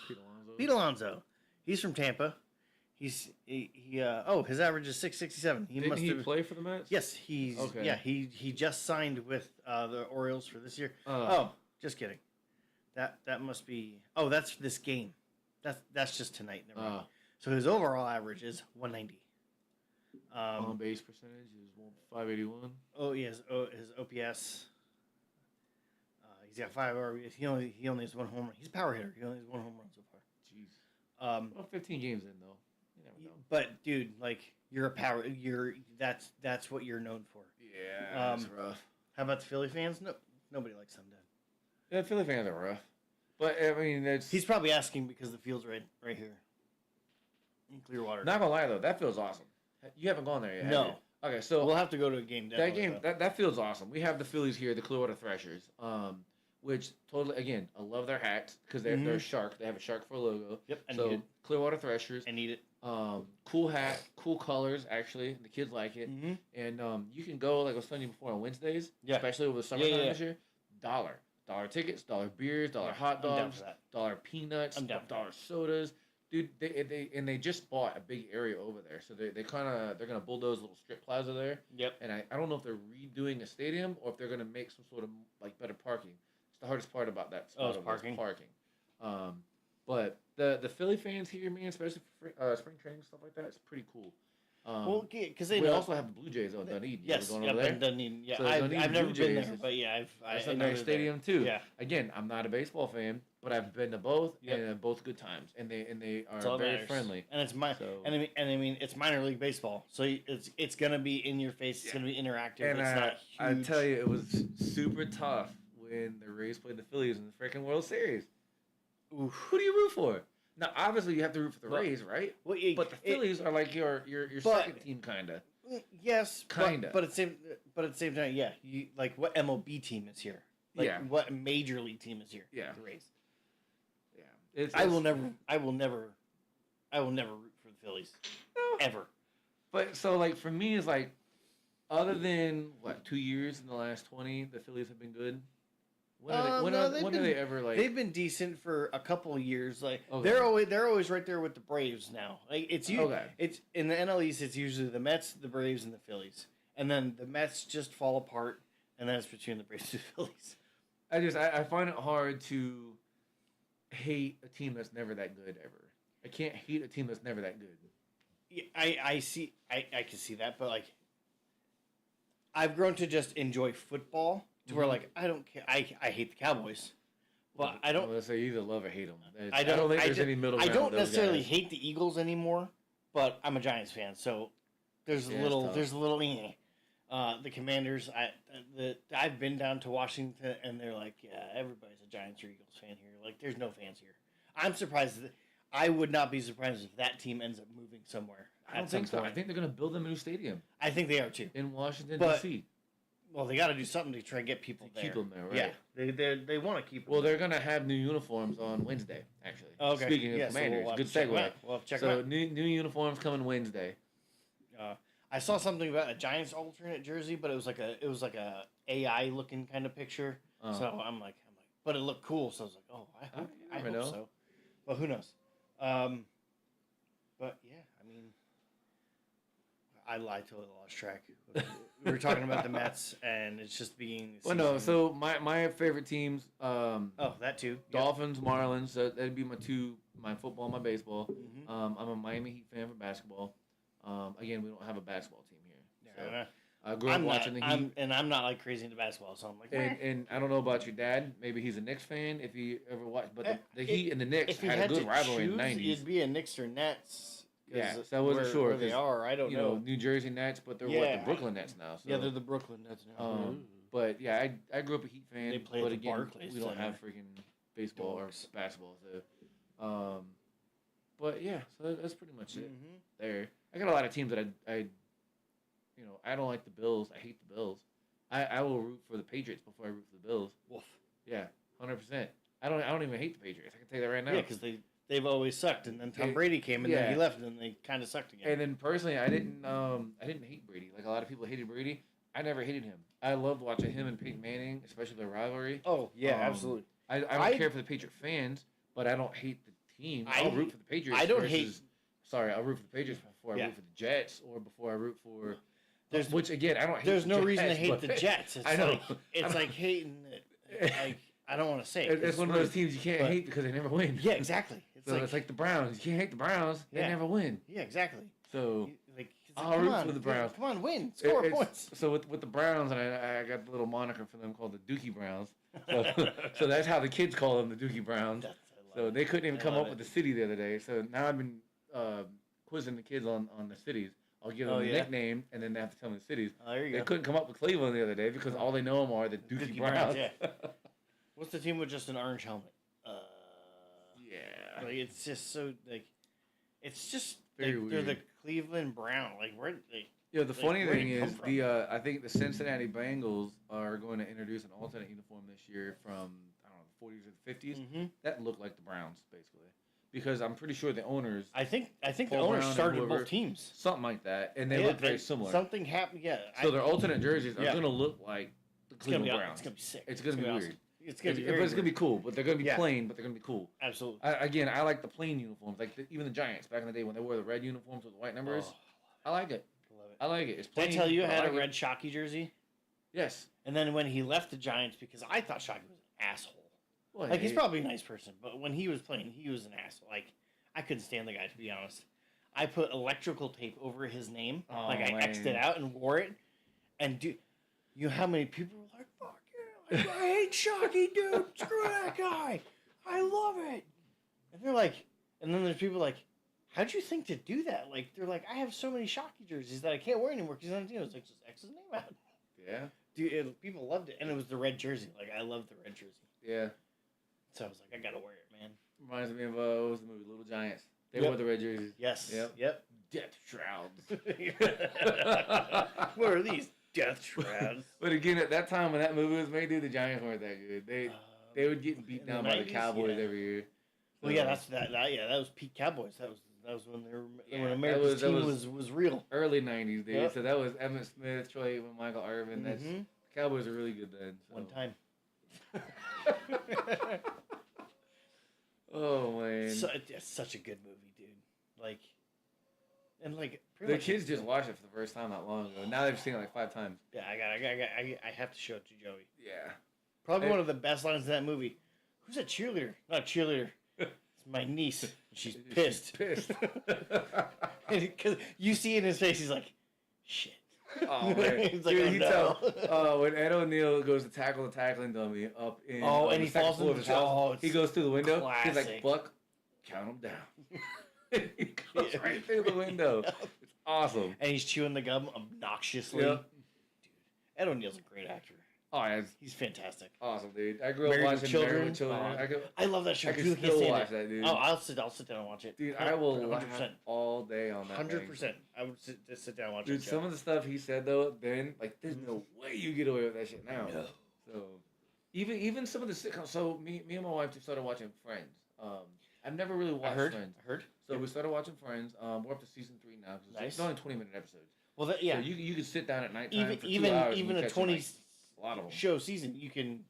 he? Pete Alonso. He's from Tampa. His average is 667. Didn't he play for the Mets? Yes, he just signed with the Orioles for this year. Just kidding. That must be. Oh, that's this game. That's just tonight. Never mind. So his overall average is 190. On base percentage is 581. Oh, his OPS. He's got 5 RBIs. He only has 1 home run. He's a power hitter. He only has 1 home run so far. Jeez. 15 games in though. You never know. But dude, you're a power. That's what you're known for. Yeah. That's rough. How about the Philly fans? No, nobody likes them. Yeah, Philly fans are rough. But I mean, he's probably asking because the field's right here in Clearwater. Not gonna lie though, that feels awesome. You haven't gone there yet. No. Okay, so we'll have to go to a game. That feels awesome. We have the Phillies here, the Clearwater Threshers, which totally again, I love their hats because they're a shark. They have a shark for a logo. Yep. So Clearwater Threshers. I need it. Cool hat, cool colors. Actually, the kids like it. Mm-hmm. And you can go like I was telling you before on Wednesdays, especially with summertime this year. $1 tickets, $1 beers, $1 hot dogs, $1 peanuts, $1 sodas. Dude, they just bought a big area over there, so they're gonna bulldoze a little strip plaza there. Yep. And I don't know if they're redoing a stadium or if they're gonna make some sort of better parking. It's the hardest part about that spot. It's parking. But the Philly fans here, man, especially for spring training stuff like that, it's pretty cool. Because we also have the Blue Jays out in Dunedin. Yes, Dunedin. Yeah, So I've never been there, but it's a nice stadium too. Yeah. Again, I'm not a baseball fan, but I've been to both, and both good times, and they are very friendly. And it's it's minor league baseball, so it's gonna be in your face. It's gonna be interactive. And it's not huge. I tell you, it was super tough when the Rays played the Phillies in the freaking World Series. Oof. Who do you root for? Now, obviously, you have to root for the But- Rays, right? Well, But the Phillies are like your but- second team, kind of. Yes, Kinda. But at the same time, yeah. You like what MLB team is here? Like, Yeah. What major league team is here? Yeah. The Rays. Yeah. I will never root for the Phillies ever. But so, like, for me, it's like, other than, 2 years in the last 20, the Phillies have been good? When are they ever, like... They've been decent for a couple of years. Like Okay. they're always right there with the Braves now. Like it's in the NL East, it's usually the Mets, the Braves, and the Phillies, and then the Mets just fall apart, and then it's between the Braves and the Phillies. I find it hard to hate a team that's never that good ever. I can't hate a team that's never that good. Yeah, I can see that, but like I've grown to just enjoy football to where like I don't care. I hate the Cowboys, but I don't. Let's say you either love or hate them. I don't think there's any middle I ground don't with those necessarily guys. hate the Eagles anymore, but I'm a Giants fan, so there's Yeah, a little it's tough. the Commanders. I've been down to Washington, and they're like, yeah, everybody's a Giants or Eagles fan here. Like, there's no fans here. I'm surprised. I would not be surprised if that team ends up moving somewhere. I don't think so. I think they're going to build them a new stadium I think they are too. in Washington, But- D.C. Well, they got to do something to try and get people there. Keep them there, right? Yeah, they want to keep them. Well, they're going to have new uniforms on Wednesday, actually. Okay. Speaking of Yeah, so Commanders, we'll have good to check them segue. out. We'll have to check So them out. new uniforms coming Wednesday. I saw something about a Giants alternate jersey, but it was like a AI looking kind of picture. So I'm like, but it looked cool. So I was like, oh, I hope know. so. But who knows? But yeah, I mean, I lied till I lost track. We were talking about the Mets, and it's just being. Well, no. So my favorite teams. Oh, that too. Yep. Dolphins, Marlins. So that'd be my football, my baseball. Mhm. I'm a Miami Heat fan for basketball. Again, we don't have a basketball team here. So Yeah, I grew up watching the Heat. I'm not like crazy into basketball, so I'm like. And I don't know about your dad. Maybe he's a Knicks fan if he ever watched. But the Heat and the Knicks if you had a good to rivalry in the choose, 90s. it'd be a Knicks or Nets. Yeah, so I wasn't sure. where they are. I don't You know. New Jersey Nets, but they're Yeah. the Brooklyn Nets now. So. Yeah, they're the Brooklyn Nets now. But yeah, I grew up a Heat fan. They play but at the again, Barclays we don't Center. have freaking baseball Dorks. or basketball. So, but yeah, so that's pretty much it. Mhm. There, I got a lot of teams that I don't like the Bills. I hate the Bills. I will root for the Patriots before I root for the Bills. Wolf. Yeah, 100%. I don't even hate the Patriots. I can tell you that right now. Yeah, because they've always sucked, and then Tom Yeah. Brady came, and Yeah. then he left, and then they kind of sucked again. And then personally, I didn't hate Brady. Like a lot of people hated Brady. I never hated him. I loved watching him and Peyton Manning, especially their rivalry. Oh yeah, absolutely. I don't care for the Patriot fans, but I don't hate the team. I'll root for the Patriots. I don't hate. Sorry, I'll root for the Patriots before I Yeah. root for the Jets, or before I root for. There's- which again, I don't hate. There's the no Jets, reason to hate but- the Jets. It's I know. like it's like hating. Like I don't want to say it. It's one of those teams you can't but- hate because they never win. Yeah, exactly. So it's like the Browns. You can't hate the Browns. They Yeah. never win. yeah, exactly. So Like, it's I'll come root on, for the Browns. Come on, win, score it's- points. So with the Browns, and I got the little moniker for them called the Dookie Browns. So that's how the kids call them, the Dookie Browns. I love So it. they couldn't even I come love up it. with the city the other day. So now I've been quizzing the kids on the cities. I'll give them Oh, a yeah. nickname, and then they have to tell me the cities. Oh, there you They go. couldn't come up with Cleveland the other day because all they know them are the Dookie Dookie Browns. Browns, yeah. What's the team with just an orange helmet? Yeah. Like it's just so like, it's just Very they're the weird. Cleveland Brown. Like where they? Yeah, the Like, funny where'd thing it come is from? I think the Cincinnati Bengals are going to introduce an alternate uniform this year from I don't know the 40s or the 50s Mm-hmm. that look like the Browns basically, because I'm pretty sure the owners I think the Paul owners Brown and started whoever. both teams. something like that, and they Yeah, look very similar. Something happened. Yeah. So their alternate jerseys are Yeah. going to look like the it's gonna Cleveland be Browns. It's gonna be sick. It's gonna be awesome. weird. It's gonna be But very it's gonna be weird. cool. But they're gonna be Yeah. plain. But they're gonna be cool. Absolutely. Again, I like the plain uniforms. Like even the Giants back in the day when they wore the red uniforms with the white numbers. Oh, I like it. love it. I like it. It's Did plain. I tell you I but had like a it. red Shockey jersey? Yes. And then when he left the Giants, because I thought Shockey was an asshole. Well, Like he's hey, probably a nice person, but when he was playing, he was an asshole. Like I couldn't stand the guy, to be honest. I put electrical tape over his name, Oh, like I X'd it man. out and wore it. And dude, you know how many people were like, "Fuck yeah, like, I hate Shockey, dude. Screw that guy. I love it." And they're like, and then there's people like, "How'd you think to do that?" Like they're like, "I have so many Shockey jerseys that I can't wear anymore because he's on the team." I was like, "Just X his name out." Yeah. Dude, people loved it, and it was the red jersey. Like I loved the red jersey. Yeah. So I was like, I gotta wear it, man. Reminds me of what was the movie Little Giants. They Yep. wore the red jerseys. Yes. Yep. Death shrouds. What are these death shrouds? But again, at that time when that movie was made, dude, the Giants weren't that good. They would get beat in the down by the 90s? Cowboys Yeah. every year. Well, yeah, that was peak Cowboys. That was when they were when Yeah, America's that team was was real. early '90s, dude. Yep. So that was Emmitt Smith, Troy Aikman, Michael Irvin. That's Mhm. Cowboys are really good then. So. One time. Oh man. It's such a good movie, dude. Like, and like pretty The much kids just watched it for the first time not long ago. Now they've seen it like 5 times. Yeah, I have to show it to Joey. Yeah. Probably one of the best lines in that movie. Who's that cheerleader? Not a cheerleader. It's my niece. She's pissed. She's pissed. Because you see in his face, he's like, shit. Oh man. He's like, Dude, oh, no. when Ed O'Neill goes to tackle the tackling dummy up in and the he second falls floor of into his house, oh, he goes through the window. He's like, classic. Buck, count him down. He goes right through the window. It's awesome. And he's chewing the gum obnoxiously. Yep. Dude, Ed O'Neill's a great actor. Oh, yeah, it's He's fantastic. awesome, dude. I grew up Married with watching Children. Married with Children. I love that show. I can Dude, still stand watch it. that, dude. Oh, I'll sit down and watch it. Dude, I will 100%. laugh all day on that. 100%. I would just sit down and watch Dude, it. some of the stuff he said though, then like, there's no way you get away with that shit now. No. So, even some of the sitcoms. So me and my wife just started watching Friends. I've never really watched Friends. I heard. So we started watching Friends. We're up to season 3 now. 'Cause Nice. It's only 20-minute episodes. Well, yeah. So you could sit down at nighttime for 2 even hours. and even you a catch 20 like, a lot of them. show season, you can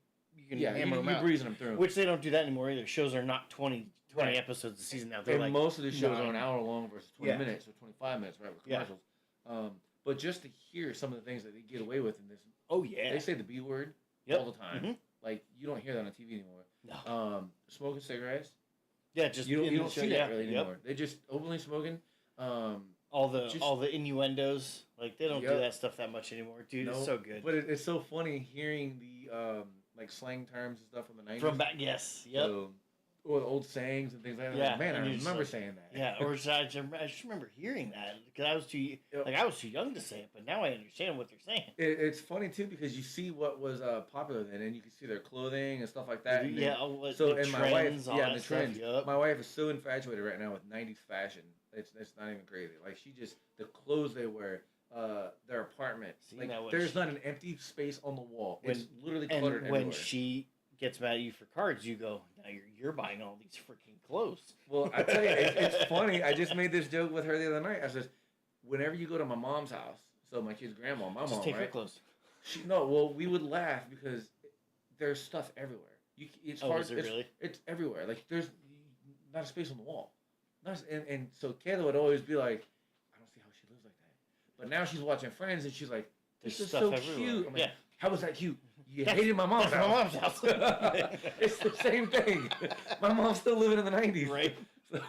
Yeah, hammer them you're out. breezing them through. Which they don't do that anymore either. Shows are not 20 Right. episodes a season now. They're And like most of the shows are 9. an hour long versus 20 Yeah. minutes or 25 minutes, right, with Yeah. commercials. But just to hear some of the things that they get away with in this, oh yeah. they say the B word Yep. all the time. Mhm. Like, you don't hear that on TV anymore. No. Smoking cigarettes, Yeah, just you in the don't show, see that yeah. really Yep. anymore. They just openly smoking. All the innuendos, like they don't do Yep. that stuff that much anymore, dude. It's no, so good. But it's so funny hearing the like slang terms and stuff from the 90s. From back, yes, yep, So, or the old sayings and things like that. Yeah, Like, man, and I you're just remember like- saying that. yeah. Or I just remember hearing that because I was too Yep. I was too young to say it, but now I understand what they're saying. It's funny too because you see what was popular then, and you can see their clothing and stuff like that. And Yeah, then, so the and my wife, trends, all yeah, that the stuff, trends. yep. My wife is so infatuated right now with '90s fashion. It's not even crazy. Like she just the clothes they wear, their apartment. See, like now when there's she- not an empty space on the wall. When- It's literally And cluttered when everywhere. she gets mad at you for cards, you go, now you're buying all these freaking clothes. Well, I tell you, it's funny. I just made this joke with her the other night. I said, whenever you go to my mom's house, so my kid's grandma, my Just mom, take her right? clothes. Well, we would laugh because there's stuff everywhere. It's Oh, hard. is it really? It's everywhere. Like there's not a space on the wall. And so Kayla would always be like, I don't see how she lives like that. But now she's watching Friends and she's like, this There's is stuff so everywhere. cute. I'm like, Yeah. how was that cute? You That's- hated my mom's That's my house. mom's house. It's the same thing. My mom's still living in the 90s. Right. So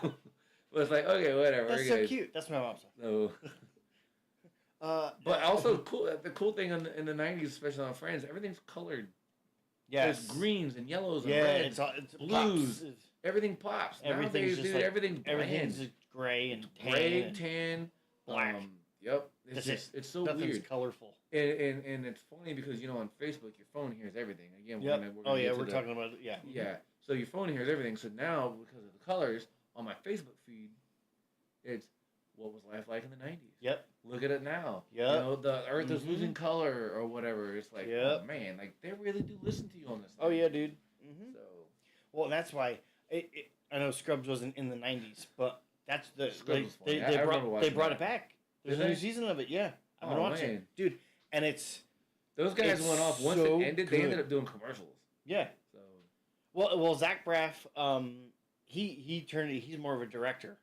but it's like, okay, whatever. That's we're so good. cute. That's my mom's house. So, but also cool. The cool thing in the 90s, especially on Friends, everything's colored. yes. There's greens and yellows and Yeah, reds. it's blues. pops. Everything pops. Everything's Nowadays, just dude, like- everything's Everything's bland. just gray and tan. Gray, and tan, black. Yep. It's That's just it's so Nothing's weird. colorful. And it's funny because on Facebook your phone hears everything. Again, Yep. we're Oh gonna yeah, get to we're the- talking about it. Yeah. Yeah. So your phone hears everything. So now because of the colors on my Facebook feed, it's what was life like in the 90s. Yep. Look at it now. Yep. The earth is Mhm. losing color or whatever. It's like, Yep. oh man, like they really do listen to you on this. Oh thing. yeah, dude. Mm-hmm. So Well, that's why I know Scrubs wasn't in the '90s, but that's the Scrubs was funny. they I remember brought watching it that. back. There's Did a new they? season of it. Yeah, I've been Oh, watching, man. dude, and it's those guys It's went off once so it ended. They good. ended up doing commercials. yeah. So Well, Zach Braff, he's more of a director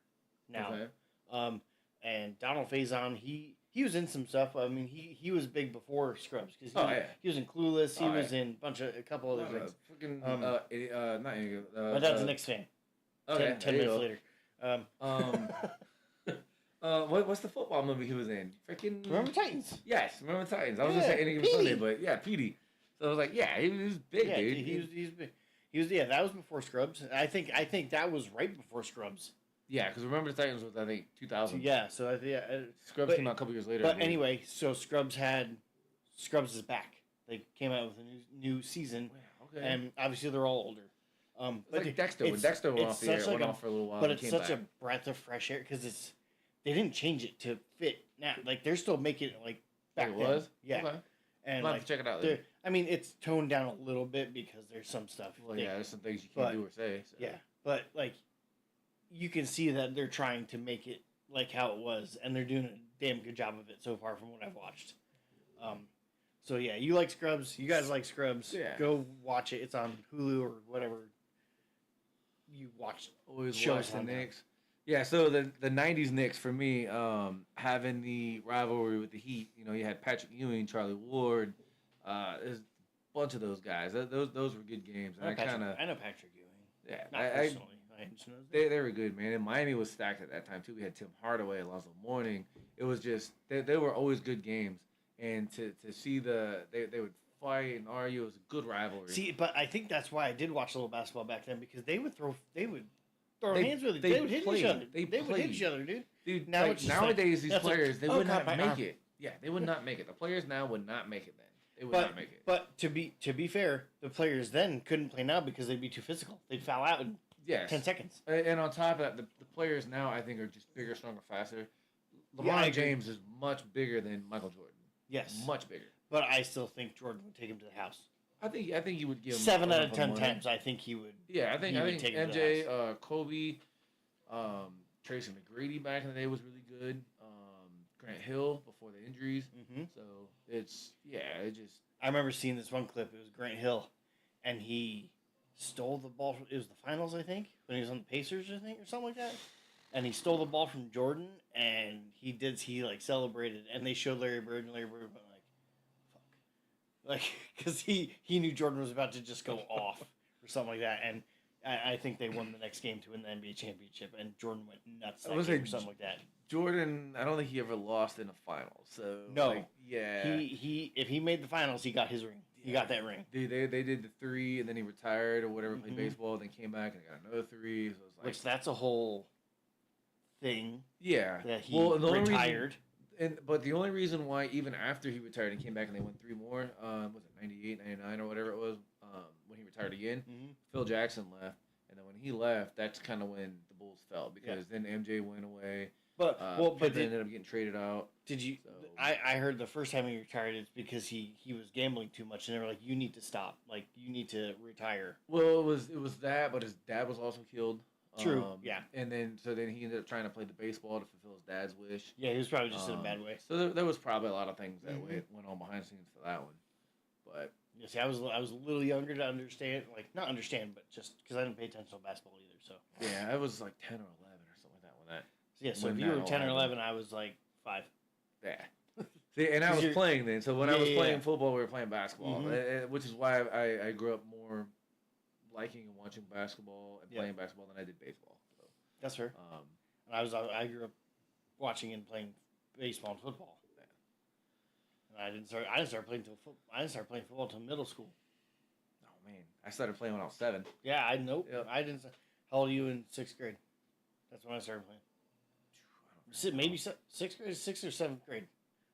now. okay. And Donald Faison, he was in some stuff. I mean, he was big before Scrubs because Oh, yeah. he was in Clueless. He Oh, was yeah. in a couple other things. Freaking Um, not any. My dad's a Knicks fan. Okay, 10 there you minutes go. later. What's the football movie he was in? Freaking Remember Titans? Yes, remember Titans. I was gonna Yeah, say Any Given Petey. Sunday, but yeah, Petey. So I was like, yeah, he was big, Yeah, dude. he's big. He was that was before Scrubs. I think that was right before Scrubs. Yeah, because Remember the Titans was I think 2000. Yeah, so I think Scrubs but- came out a couple years later. I but believe. anyway, so Scrubs is back. They came out with a new season, Wow, okay. and obviously they're all older. But like Dexter. When Dexter went off the air, went off for a little while. But and it's came such back. a breath of fresh air because they didn't change it to fit now. Like they're still making it like back It then. was? Yeah. Okay. And I'll have like, to check it out then. I mean, it's toned down a little bit because there's some stuff. Well, yeah, there's some things you can't do or say. So. Yeah, but like, you can see that they're trying to make it like how it was, and they're doing a damn good job of it so far from what I've watched. So yeah, you like Scrubs. You guys like Scrubs. Yeah. Go watch it. It's on Hulu or whatever you watch. Always shows watch the on there. Knicks. Yeah, so the '90s Knicks for me, having the rivalry with the Heat. You know, you had Patrick Ewing, Charlie Ward. There's a bunch of those guys. Those were good games. And I know Patrick Ewing. Yeah, Not personally. I just know they were good, man. And Miami was stacked at that time too. We had Tim Hardaway, Alonzo Mourning. It was just they were always good games. And to see they would fight and argue, it was a good rivalry. See, but I think that's why I did watch a little basketball back then because they would throw hands with it. They They would hit played. each other. They They would hit played. each other, dude. Dude, Now like, it's just nowadays like, these players they would not make it. it. Yeah, they would not make it. The players now would not make it then. They would But not make it. but to be fair, the players then couldn't play now because they'd be too physical. They'd foul out in Yes. 10 seconds. And on top of that, the players now I think are just bigger, stronger, faster. LeBron Yeah, I agree. James is much bigger than Michael Jordan. Yes. Much bigger. But I still think Jordan would take him to the house. I think you would give him 7 out of enough 10 money. times, I think he would. Yeah, I think he would take him to the MJ, house. Kobe, Tracy McGrady back in the day was really good. Grant Hill before the injuries. Mm-hmm. So it just I remember seeing this one clip. It was Grant Hill, and he stole the ball. It was the finals, I think, when he was on the Pacers, I think, or something like that. And he stole the ball from Jordan, and he like celebrated, and they showed Larry Bird, and Larry Bird went like, fuck, because he knew Jordan was about to just go off or something like that, and I think they won the next game to win the NBA championship, and Jordan went nuts that game or something like that. Jordan, I don't think he ever lost in a final. So No. like, yeah, He if he made the finals, he got his ring. He got that ring. Dude, they did the 3, and then he retired or whatever, played Mhm. baseball, then came back and got another 3. So it was like, Which that's a whole thing yeah, that he the only retired. but the only reason why even after he retired and came back and they won 3 more, was it 98, 99 or whatever it was, when he retired again, Mm-hmm. Phil Jackson left, and then when he left, that's kind of when the Bulls fell because then MJ went away. But Pippen ended up getting traded out. did you? So- I heard the first time he retired it's because he was gambling too much, and they were like, "You need to stop. Like you need to retire." Well, it was that, but his dad was also killed. True, yeah. And then he ended up trying to play the baseball to fulfill his dad's wish. Yeah, he was probably just in a bad way. So there was probably a lot of things that Mhm. went on behind the scenes for that one. But You see, I was a little younger to understand, like not understand, but just because I didn't pay attention to basketball either. So yeah, I was like 10 or 11 or something like that when that. yeah, so When if you that were all 10 or happened. 11, I was like 5. Yeah. See, and I 'Cause was you're- playing then. So when I was Yeah, playing yeah. football, we were playing basketball, Mhm. which is why I grew up more liking and watching basketball and Yeah. playing basketball than I did baseball. So, That's fair. And I grew up watching and playing baseball and football. Yeah. And I didn't start playing football until middle school. oh man, I started playing when I was 7. Yeah, nope. Yep. I didn't. How old are you in 6th grade? That's when I started playing. Maybe 6th grade, 6th or 7th grade.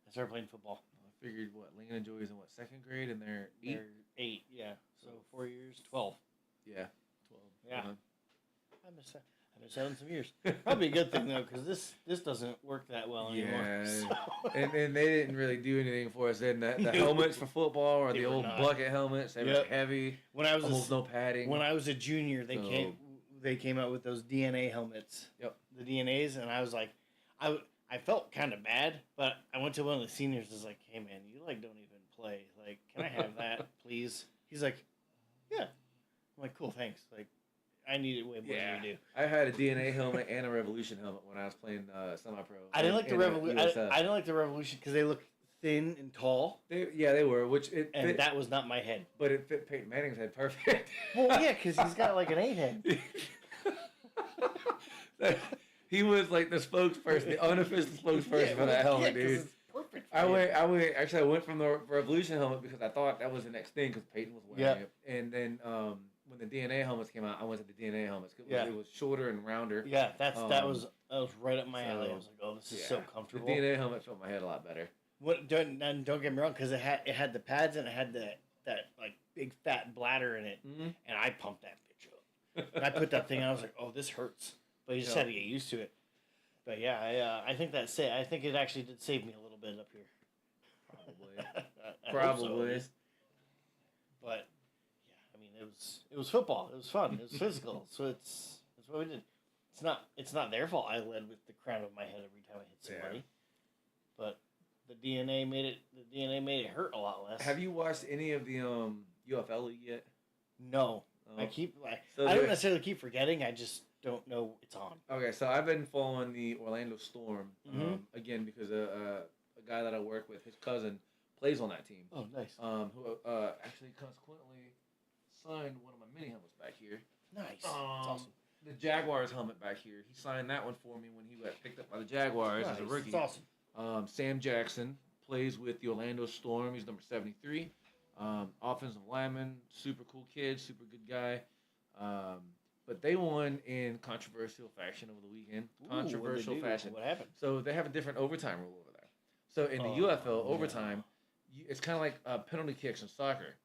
I started playing football. I figured Lincoln and Joey's in 2nd grade and they're 8. They're 8, yeah. So 4 years, 12. Yeah, 12. Yeah. Uh-huh. I've been selling some years. Probably a good thing though, because this doesn't work that well anymore. Yeah. So. and they didn't really do anything for us. Then the No. helmets for football or They the were old not. bucket helmets, they were Yep. heavy, when I was almost no padding. when I was a junior, they So- came out with those DNA helmets. Yep. The DNAs, and I was like, I felt kind of bad, but I went to one of the seniors. and was like, hey man, you like don't even play. Like, can I have that, please? He's like, yeah. I'm like, cool, thanks. Like, I need it way more Yeah. than you do. I had a DNA helmet and a Revolution helmet when I was playing semi-pro. I didn't like the in Revolution. USF. I didn't like the Revolution because they look thin and tall, They were, which it and fit, that was not my head. but it fit Peyton Manning's head perfect. Well, yeah, because he's got like an 8 head. He was like the spokesperson, the unofficial spokesperson for that helmet, 'cause dude. it's perfect. for I you. I went from the Revolution helmet because I thought that was the next thing because Peyton was wearing Yep. it. And then when the DNA helmets came out, I went to the DNA helmets because Yeah. it was shorter and rounder. Yeah, that was right up my so, alley. I was like, oh, this is yeah, so The comfortable. DNA helmet felt my head a lot better. Don't get me wrong, because it had the pads and it had that like big fat bladder in it, Mm-hmm. and I pumped that bitch up. And I put that thing on. I was like, oh, this hurts. But you just had to get used to it. But yeah, I think I think it actually did save me a little bit up here. Probably. Probably. So, but yeah, I mean, it was football. It was fun. It was physical. So it's what we did. It's not their fault. I led with the crown of my head every time I hit somebody. Yeah. But the DNA made it hurt a lot less. Have you watched any of the UFL league yet? No. I don't necessarily keep forgetting. I just don't know it's on. Okay, so I've been following the Orlando Storm again because a guy that I work with, his cousin, plays on that team. Oh, nice. Who actually consequently signed one of my mini helmets back here. Nice. That's awesome. The Jaguars helmet back here. He signed that one for me when he got picked up by the Jaguars as a rookie. That's awesome. Sam Jackson plays with the Orlando Storm. He's number 73. Offensive lineman, super cool kid, super good guy. But they won in controversial fashion over the weekend. Controversial fashion. What happened? So they have a different overtime rule over there. So in the UFL, overtime, it's kind of like penalty kicks in soccer.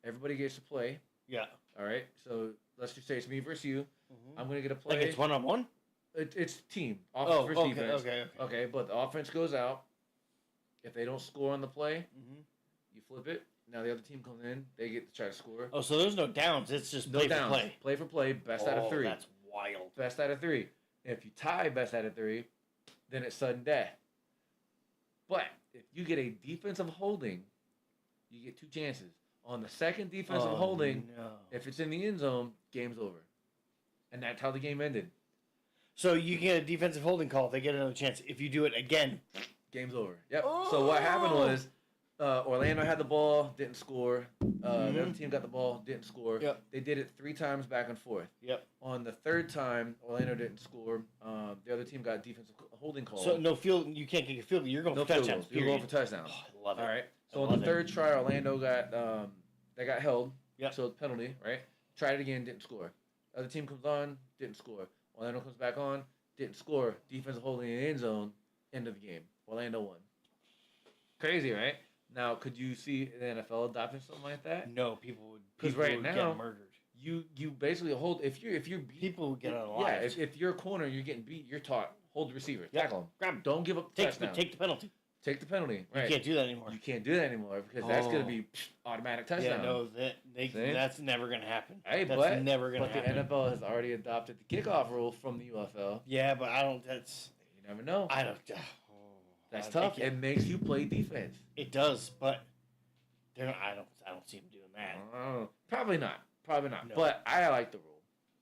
Everybody gets to play. Yeah. All right. So let's just say it's me versus you. Mm-hmm. I'm going to get a play. Like it's one-on-one? It's team. Offense versus defense. Okay, but the offense goes out. If they don't score on the play, you flip it. Now the other team comes in. They get to try to score. Oh, so there's no downs. It's just no play downs. for play. Play for play. Best out of 3. That's wild. Best out of 3. If you tie best out of 3, then it's sudden death. But if you get a defensive holding, you get 2 chances. On the second defensive holding, if it's in the end zone, game's over. And that's how the game ended. So you get a defensive holding call. They get another chance. If you do it again, game's over. Yep. Oh. So what happened was Orlando had the ball, didn't score. The other team got the ball, didn't score. Yep. They did it 3 times back and forth. Yep. On the 3rd time, Orlando didn't score. The other team got defensive holding call. So no field. You can't get a field. You're going for touchdowns. You're going for touchdowns. Oh, I love it. All right. So on the 3rd try, Orlando got they got held. Yep. So it's penalty, right? Tried it again, didn't score. Other team comes on, didn't score. Orlando comes back on, didn't score. Defensive holding in the end zone, end of the game. Orlando won. Crazy, right? Now, could you see the NFL adopting something like that? No, people would. Because right now, get murdered. You basically hold if you're beat, people would get alive. Yeah, if you're a corner, you're getting beat. You're taught hold the receiver, tackle him, grab him, don't give up the touchdown. Take the penalty. Take the penalty. Right. You can't do that anymore. You can't do that anymore because that's going to be automatic touchdown. Yeah, no, that's never going to happen. Hey, that's never going to happen. But the NFL has already adopted the kickoff rule from the UFL. Yeah, but I don't. That's you never know. I don't. That's tough. It makes you play defense. It does, but I don't see them doing that. Probably not. No. But I like the rule.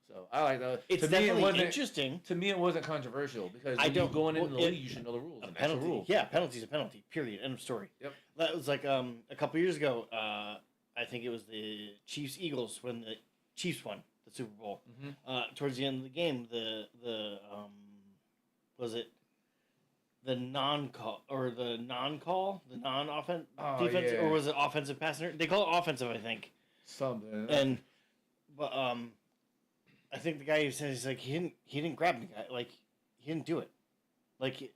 So I like that. It's definitely interesting. To me, it wasn't controversial because going into the league, you should know the rules. A penalty, rule. Yeah, penalty's a penalty. Period. End of story. Yep. That was like a couple years ago. I think it was the Chiefs Eagles when the Chiefs won the Super Bowl. Mm-hmm. Towards the end of the game, was it the non-call, the non-offense defense, or was it offensive pass? They call it offensive, I think. Something. But I think the guy who says he's like he didn't grab the guy, like he didn't do it, like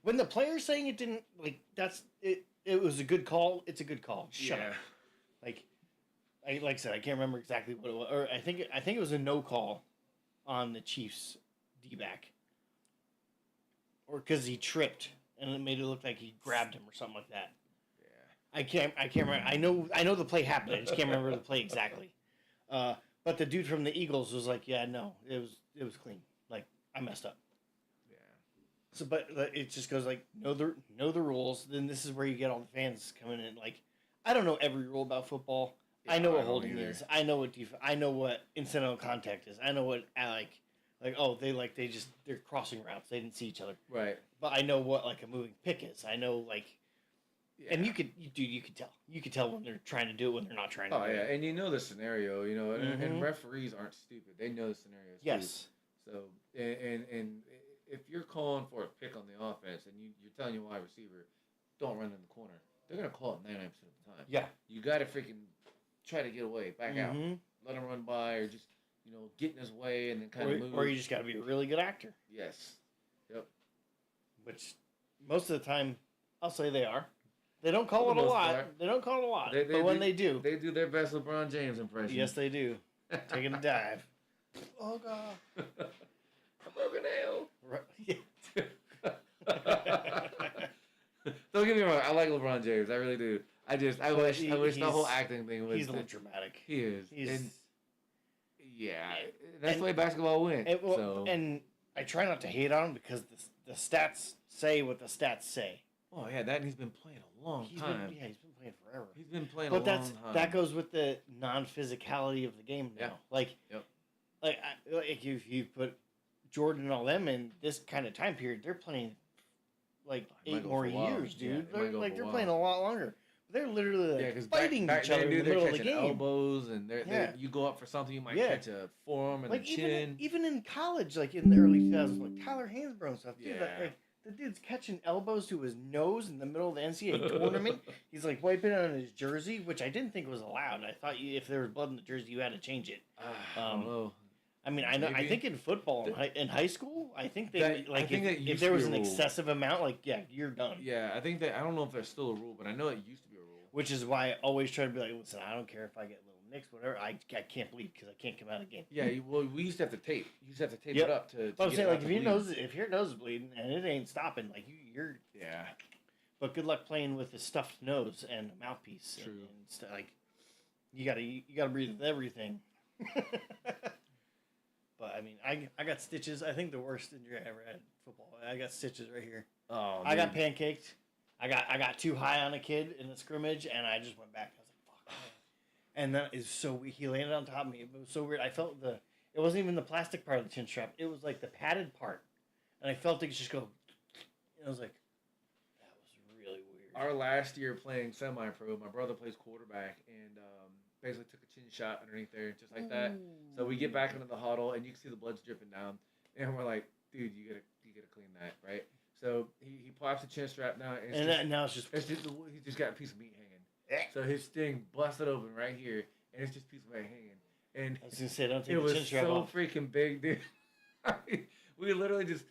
when the player's saying it didn't, like that's it. It was a good call. It's a good call. Shut up. Like I said, I can't remember exactly what it was, or I think it was a no call on the Chiefs D-back, or because he tripped and it made it look like he grabbed him or something like that. I can't remember. I know the play happened. I just can't remember the play exactly. But the dude from the Eagles was like, "Yeah, no, it was clean. Like I messed up." Yeah. So, but it just goes like, know the rules. Then this is where you get all the fans coming in. Like, I don't know every rule about football. Yeah, I know what holding is. I know what I know what incidental contact is. I know what they're crossing routes. They didn't see each other. Right. But I know what like a moving pick is. I know like. Yeah. And you could tell. You could tell when they're trying to do it, when they're not trying to do it. Oh, yeah, and you know the scenario, and referees aren't stupid. They know the scenarios, yes. Too. So, and if you're calling for a pick on the offense and you're telling your wide receiver, don't run in the corner, they're going to call it 99% of the time. Yeah. You got to freaking try to get away, back out. Let him run by or just, get in his way and then kind of move. Or you just got to be a really good actor. Yes. Yep. Which, most of the time, I'll say they are. They don't call it a lot. They don't call it a lot. But when they do. They do their best LeBron James impression. Yes, they do. Taking a dive. Oh God. I broke a nail. Right. Yeah. Don't get me wrong. I like LeBron James. I really do. I wish the whole acting thing was. He's a little dramatic. He is. He's. That's the way basketball went. And I try not to hate on him because the stats say what the stats say. Oh yeah, that and he's been playing a long time. He's been playing forever. He's been playing a long time. That goes with the non-physicality of the game now. Yeah. Like if you put Jordan and all them in this kind of time period, they're playing like 8 more years, dude. Yeah, they're playing a lot longer. They're literally fighting back each other in the middle of the game. Elbows and you go up for something, you might catch a forearm and the chin. Even in college, like in the early 2000s, like Tyler Hansbrough and stuff, dude. Like the dude's catching elbows to his nose in the middle of the NCAA tournament. He's like wiping it on his jersey, which I didn't think was allowed. I thought if there was blood in the jersey, you had to change it. I don't know. I mean, I know. I think in football, in high school, I think if there was an excessive amount, you're done. Yeah, I think that I don't know if there's still a rule, but I know it used to be a rule. Which is why I always try to be like, listen, I don't care if I get little nicks, whatever. I can't bleed because I can't come out of the game. Yeah, we used to have to tape. You used to have to tape it up to. But I'm saying, like, if your nose is bleeding and it ain't stopping, like you're. Yeah. But good luck playing with a stuffed nose and a mouthpiece. True. And like, you gotta breathe with everything. But I mean, I got stitches. I think the worst injury I ever had in football. I got stitches right here. Oh. I got pancaked. I got too high on a kid in the scrimmage, and I just went back. I was like, fuck. And that is so weird. He landed on top of me. It was so weird. I felt it wasn't even the plastic part of the chin strap. It was like the padded part. And I felt it just go. And I was like, that was really weird. Our last year playing semi-pro, my brother plays quarterback, and basically took a chin shot underneath there, just like that. So we get back into the huddle, and you can see the blood's dripping down. And we're like, dude, you gotta clean that, right? So he pops the chin strap down, and now it's just he just got a piece of meat hanging. So his sting busted open right here, and it's just a piece of meat hanging. And I was gonna say, don't take the chin strap off. It was so freaking big, dude. We literally just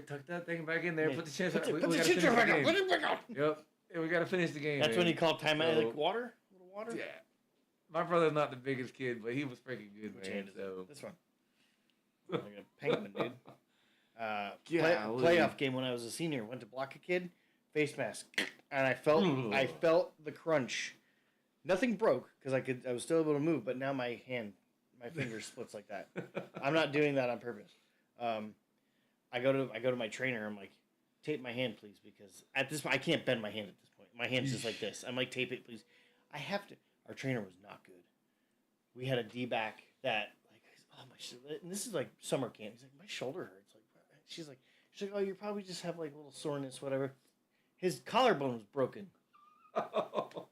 tuck that thing back in there, put the chin strap. Put the chin strap back on. Put it back on. Yep, and we gotta finish the game. That's when he called timeout. Like water, a little water. Yeah. My brother's not the biggest kid, but he was freaking good, man. So this one, like a penguin, dude. Playoff game when I was a senior. Went to block a kid, face mask, and I felt the crunch. Nothing broke because I was still able to move, but now my finger splits like that. I'm not doing that on purpose. I go to my trainer. I'm like, tape my hand, please, because at this point I can't bend my hand at this point. My hand's just like this. I'm like, tape it, please. I have to. Our trainer was not good. We had a D-back that, like, and this is like summer camp. He's like, my shoulder hurts. Like, she's like, oh, you probably just have like a little soreness, whatever. His collarbone was broken.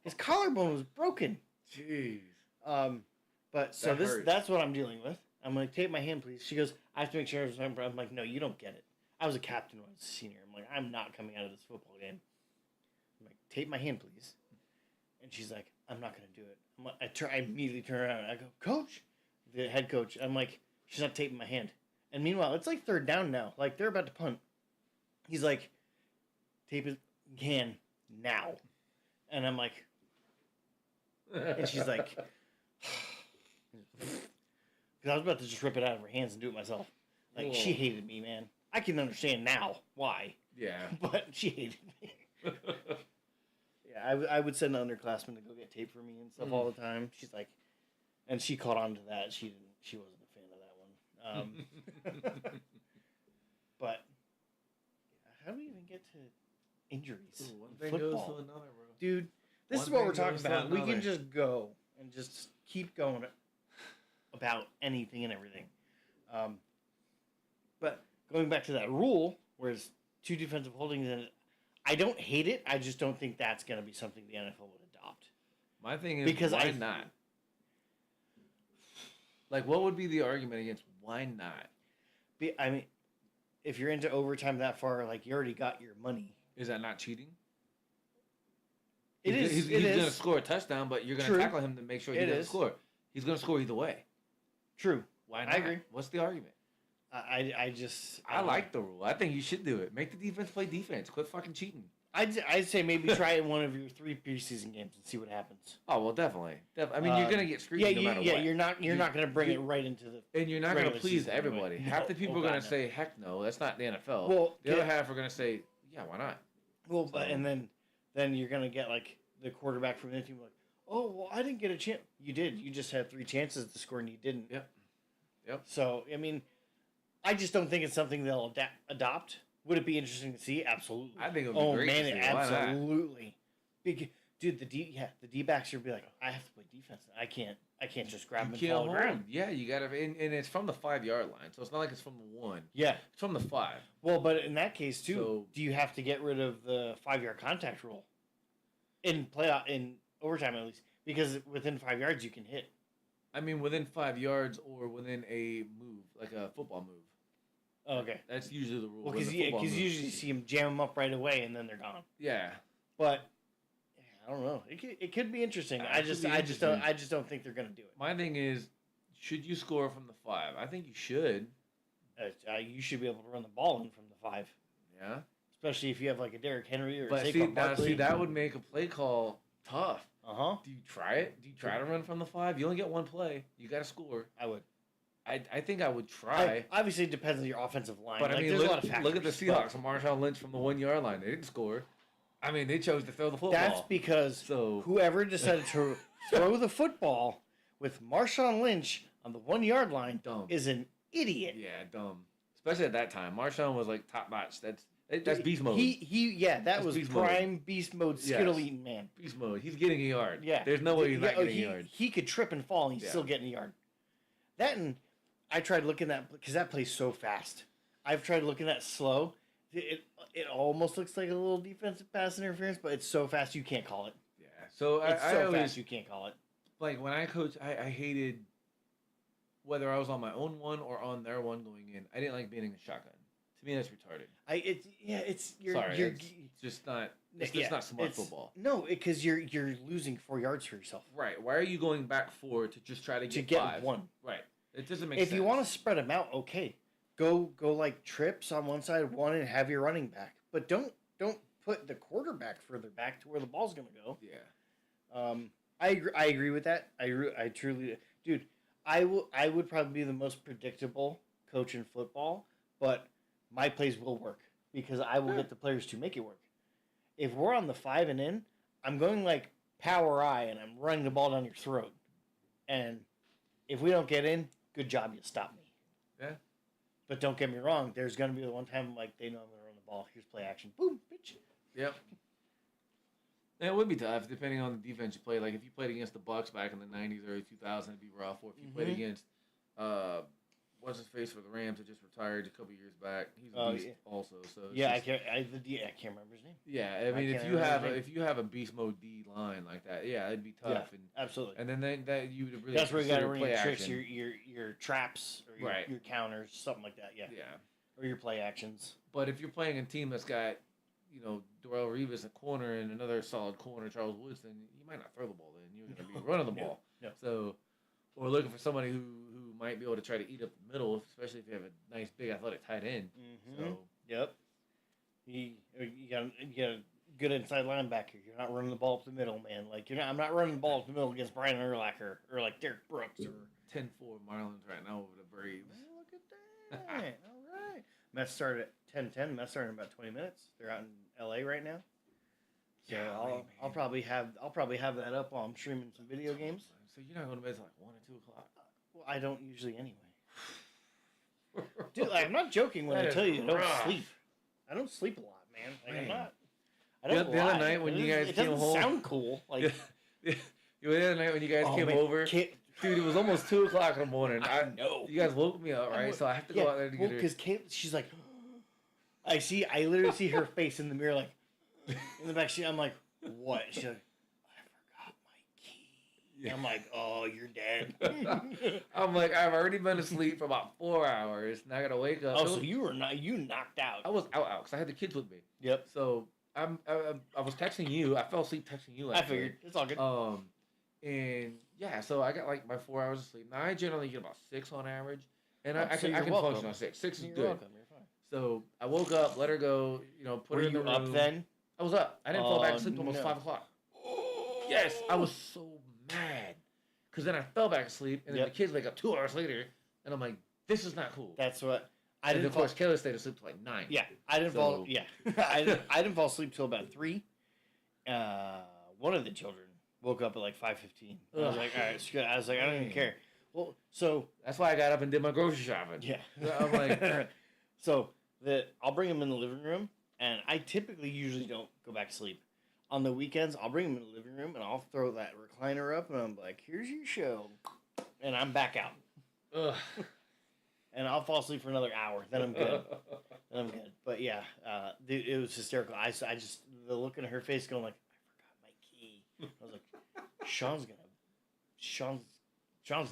His collarbone was broken. Jeez. But so that's what I'm dealing with. I'm like, tape my hand, please. She goes, I have to make sure I'm like, no, you don't get it. I was a captain when I was a senior. I'm like, I'm not coming out of this football game. I'm like, tape my hand, please. And she's like, I'm not going to do it. I immediately turn around and I go, Coach, the head coach. I'm like, she's not taping my hand. And meanwhile, it's like third down now. Like, they're about to punt. He's like, tape his hand now. And I'm like, and she's like, because I was about to just rip it out of her hands and do it myself. Like, She hated me, man. I can understand now why. Yeah. But she hated me. Yeah, I would send an underclassman to go get tape for me and stuff all the time. She's like, and she caught on to that. She wasn't a fan of that one. But how do we even get to injuries? One thing football? Goes to another, bro. Dude, this is what we're talking about. We can just go and just keep going about anything and everything. But going back to that rule, where it's 2 defensive holdings and I don't hate it. I just don't think that's going to be something the NFL would adopt. My thing is, why not? Like, what would be the argument against why not? I mean, if you're into overtime that far, like, you already got your money. Is that not cheating? He's going to score a touchdown, but you're going to tackle him to make sure he doesn't score. He's going to score either way. True. Why not? I agree. What's the argument? I like the rule. I think you should do it. Make the defense play defense. Quit fucking cheating. I'd say maybe try it in one of your 3 preseason games and see what happens. Oh well, definitely. I mean, you're gonna get scrutiny no matter what. You're not gonna bring it right into the. And you're not gonna please season everybody. anyway. Half the people are gonna say, "Heck no, that's not the NFL." Well, the other half are gonna say, "Yeah, why not?" Well, but and then you're gonna get like the quarterback from the team like, "Oh, well, I didn't get a chance." You did. You just had 3 chances to score and you didn't. Yep. So I mean, I just don't think it's something they'll adopt. Would it be interesting to see? Absolutely. I think it would be great to see. Absolutely. Big dude, the D backs would be like, I have to play defense. I can't just grab them and fall around. Yeah, you gotta, and it's from the 5-yard line, so it's not like it's from the 1. Yeah, it's from the 5. Well, but in that case too, do you have to get rid of the 5-yard contact rule in overtime at least? Because within 5 yards you can hit. I mean, within 5 yards or within a move, like a football move. Oh, okay. That's usually the rule. Well, because you usually see them jam them up right away and then they're gone. Yeah. But I don't know. It could be interesting. I just don't think they're gonna do it. My thing is, should you score from the 5? I think you should. You should be able to run the ball in from the 5. Yeah. Especially if you have like a Derrick Henry or Saquon Barkley. See, that would make a play call tough. Do you try it? Do you try to run from the 5? You only get 1 play. You got to score. I would. I think I would try. Obviously, it depends on your offensive line. But I mean, there's a lot of factors. Look at the Seahawks. Marshawn Lynch from the 1-yard line. They didn't score. I mean, they chose to throw the football. That's because whoever decided to throw the football with Marshawn Lynch on the 1-yard line is an idiot. Yeah, dumb. Especially at that time. Marshawn was like top notch. That's beast mode. That was prime beast mode, skittle eating man. Beast mode. He's getting a yard. Yeah. There's no way he's not getting a yard. He could trip and fall and he's still getting a yard. That and I tried looking at because that plays so fast. I've tried looking at slow. It almost looks like a little defensive pass interference, but it's so fast you can't call it. Yeah. So it's so fast you can't call it. Like when I coached, I hated whether I was on my own one or on their one going in. I didn't like being in the shotgun. To me, that's retarded. It's just not. It's just not smart football. No, because you're losing 4 yards for yourself. Right. Why are you going back 4 to just try to get 5? 1? Right. It doesn't make sense. If you want to spread them out, okay. Go like trips on one side, one, and have your running back. But don't put the quarterback further back to where the ball's going to go. Yeah. I agree with that. I truly, dude. I would probably be the most predictable coach in football, but my plays will work because I will get the players to make it work. If we're on the 5 and in, I'm going like power I and I'm running the ball down your throat. And if we don't get in, good job, you stop me. Yeah. But don't get me wrong, there's going to be the one time like they know I'm going to run the ball. Here's play action. Boom, bitch. Yep. And it would be tough depending on the defense you play. Like if you played against the Bucks back in the 90s, early 2000s, it'd be rough. Or if you played against what's his face for the Rams that just retired a couple years back. He's a beast also. So I can't remember his name. Yeah, I mean if you have a beast mode D line like that, it'd be tough. Yeah, and absolutely. And then that you would really that's where you got to run your tricks, action. your traps or your counters, something like that. Yeah. Yeah. Or your play actions. But if you're playing a team that's got Darrelle Revis a corner and another solid corner, Charles Woodson, you might not throw the ball then. You're going to be running the ball. Yeah. So, or looking for somebody who might be able to try to eat up the middle, especially if you have a nice, big, athletic tight end. So, yep. You got a good inside linebacker. You're not running the ball up the middle, man. Like I'm not running the ball up the middle against Brian Urlacher or like Derek Brooks or 10-4 Marlins right now over the Braves. Oh, look at that! All right. Mets started at 10:10. Mets started in about 20 minutes. They're out in LA right now. So I'll probably have that up while I'm streaming some video games. So you're not going to bed until like 1 or 2 o'clock. Well, I don't usually anyway. Dude, I'm not joking when I tell you I don't sleep. I don't sleep a lot, man. Like, I'm not. I don't the other night when you guys came home. It doesn't sound cool. Like the other night when you guys came over. Dude, it was almost 2 o'clock in the morning. I know. You guys woke me up, right? So I have to go out there to get her. Because she's like, I literally see her face in the mirror, like, in the back. I'm like, what? She's like, I forgot my key. Yeah. I'm like, oh, you're dead. I'm like, I've already been asleep for about 4 hours. Now I got to wake up. Oh, so you knocked out. I was out because I had the kids with me. Yep. So I was texting you. I fell asleep texting you. I figured. It's all good. And yeah, so I got like my 4 hours of sleep. Now I generally get about 6 on average, and I can function on 6. 6 is good. Welcome. You're fine. So I woke up, let her go, put her in the room. Were you up then? I was up. I didn't fall back asleep until almost no. 5 o'clock. Yes, I was so mad. Because then I fell back asleep, and then Yep. the kids wake up 2 hours later, and I'm like, this is not cool. That's what I And didn't. of course, Kayla stayed asleep till like 9. Yeah, I didn't fall. So- Yeah, I didn't fall asleep till about 3. One of the children woke up at like 5:15. I was Ugh. like, all right, screw it. I was like, I don't even care. Well, so That's why I got up and did my grocery shopping. yeah, I'm like, so I'll bring him in the living room, and I typically usually don't go back to sleep. On the weekends, I'll bring him in the living room, and I'll throw that recliner up, and I'm like, here's your show, and I'm back out, ugh. and I'll fall asleep for another hour. Then I'm good. Then I'm good. But yeah, it was hysterical. I just the look in her face, going like, I forgot my key. I was like, Sean's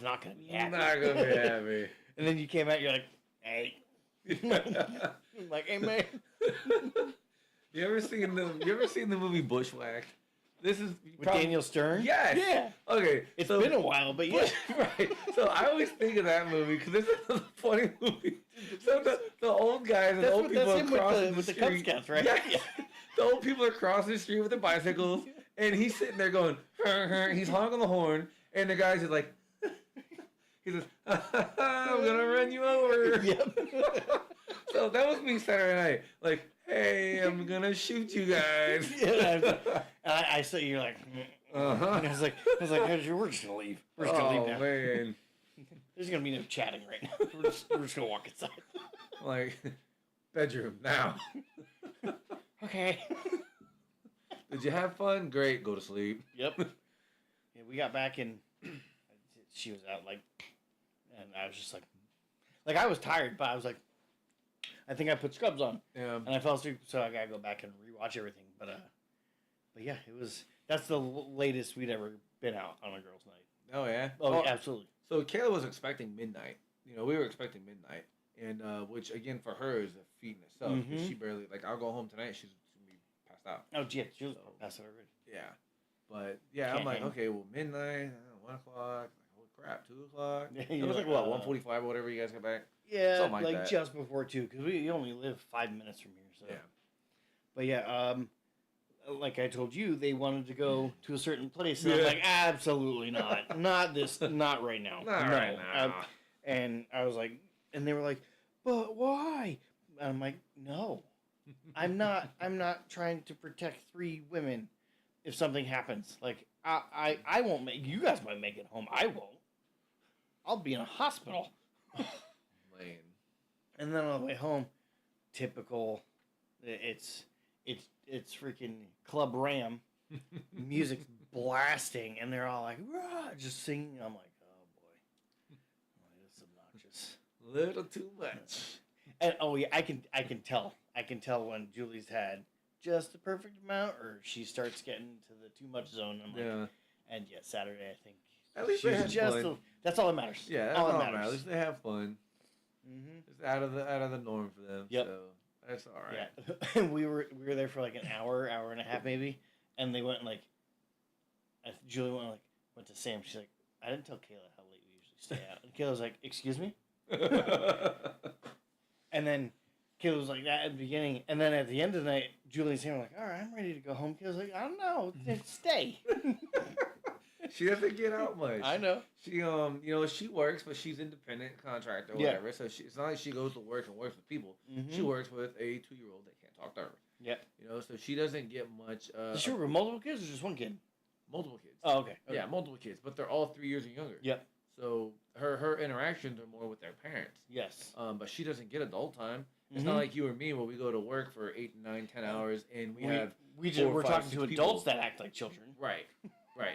not gonna be happy. Not gonna be happy. And then you came out, you're like, hey. I'm like, hey man. You ever seen the movie Bushwhacked? This is With Daniel Stern? Yes. Yeah. Okay. It's been a while, but yeah. Right. So I always think of that movie because this is a funny movie. So the old guys and the old people are crossing with the the Cub street. Scouts, right? Yes. The old people are crossing the street with their bicycles, and he's sitting there going, he's honking the horn, and the guy's just like, he says, I'm gonna run you over. Yep. So that was me Saturday night. Like, hey, I'm gonna shoot you guys. Yeah, I saw you're like, Uh-huh. and I was like, we're just gonna leave. We're just gonna leave now. Man. There's gonna be no chatting right now. We're just gonna walk inside. Like, bedroom now. Okay. Did you have fun? Great. Go to sleep. Yep. Yeah, we got back and she was out like, and I was just like I was tired, but I was like, I think I put scrubs on Yeah. and I fell asleep, so I gotta go back and rewatch everything. But yeah, that's the latest we'd ever been out on a girls' night. Oh yeah. Oh, Well, absolutely. So Kayla was expecting midnight. You know, we were expecting midnight, and which again for her is a feat in itself. 'Cause Mhm. she barely I'll go home tonight. She's gonna be passed out. Oh, gee, she was So- passed out already. Yeah. But yeah, I'm Can't like, hang. okay, well midnight, 1 o'clock. Holy crap, 2 o'clock. Yeah, It you're was like like, what 1:45 or whatever you guys got back. Yeah, Something like that. just before 2, because we only live 5 minutes from here. So. Yeah. But yeah, like I told you, they wanted to go to a certain place, and I'm Yeah. like, absolutely not, not right now, Not no. right now. And I was like, and they were like, but why? And I'm like, no, I'm not trying to protect 3 women if something happens. Like I won't make you guys might make it home. I won't. I'll be in a hospital. Man. And then on the way home, typical, it's freaking Club Ram, music's blasting, and they're all like, rah, just singing. I'm like, oh boy, it's obnoxious. Little too much. And oh yeah, I can tell when Julie's had just the perfect amount, or she starts getting to the too much zone. I'm like, Yeah. and yeah, Saturday I think At least she they was had just fun. that's all that matters. Yeah, that's all all that that matters. At matters. least they have fun. Mm-hmm. It's out of the norm for them. Yep. So that's all right. Yeah, and we were there for like an hour and a half maybe, and they went like, Julie went to Sam. She's like, I didn't tell Kayla how late we usually stay out, and Kayla was like, excuse me, and then Kayla was like that at the beginning, and then at the end of the night, Julie and Sam were like, all right, I'm ready to go home. Kayla's like, I don't know, stay. She doesn't get out much. I know. She she works, but she's independent contractor or Yeah. whatever. So it's not like she goes to work and works with people. Mm-hmm. She works with a 2-year-old that can't talk to her. Yep. So she doesn't get much. Does she work with multiple kids or just one kid? Multiple kids. Oh, okay. Yeah, multiple kids, but they're all 3 years and younger. Yep. So her interactions are more with their parents. Yes. But she doesn't get adult time. It's Mhm. not like you or me where we go to work for 8, 9, 10 hours and we're 4, 5, talking 6 to people. adults that act like children. Right.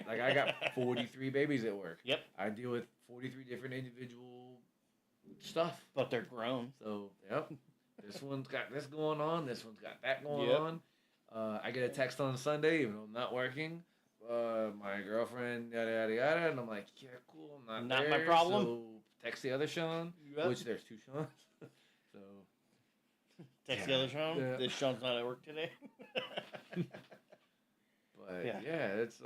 Like I got 43 babies at work. Yep. I deal with 43 different individual stuff. But they're grown. So, yep. This one's got this going on. This one's got that going Yep. on. I get a text on Sunday, even though I'm not working. My girlfriend, yada, yada, yada. And I'm like, yeah, cool. I'm not Not there. my problem. So, text the other Sean, Yep. which there's 2 Seans. So, Text the other Sean. Yeah. This Sean's not at work today. but Yeah. yeah, it's,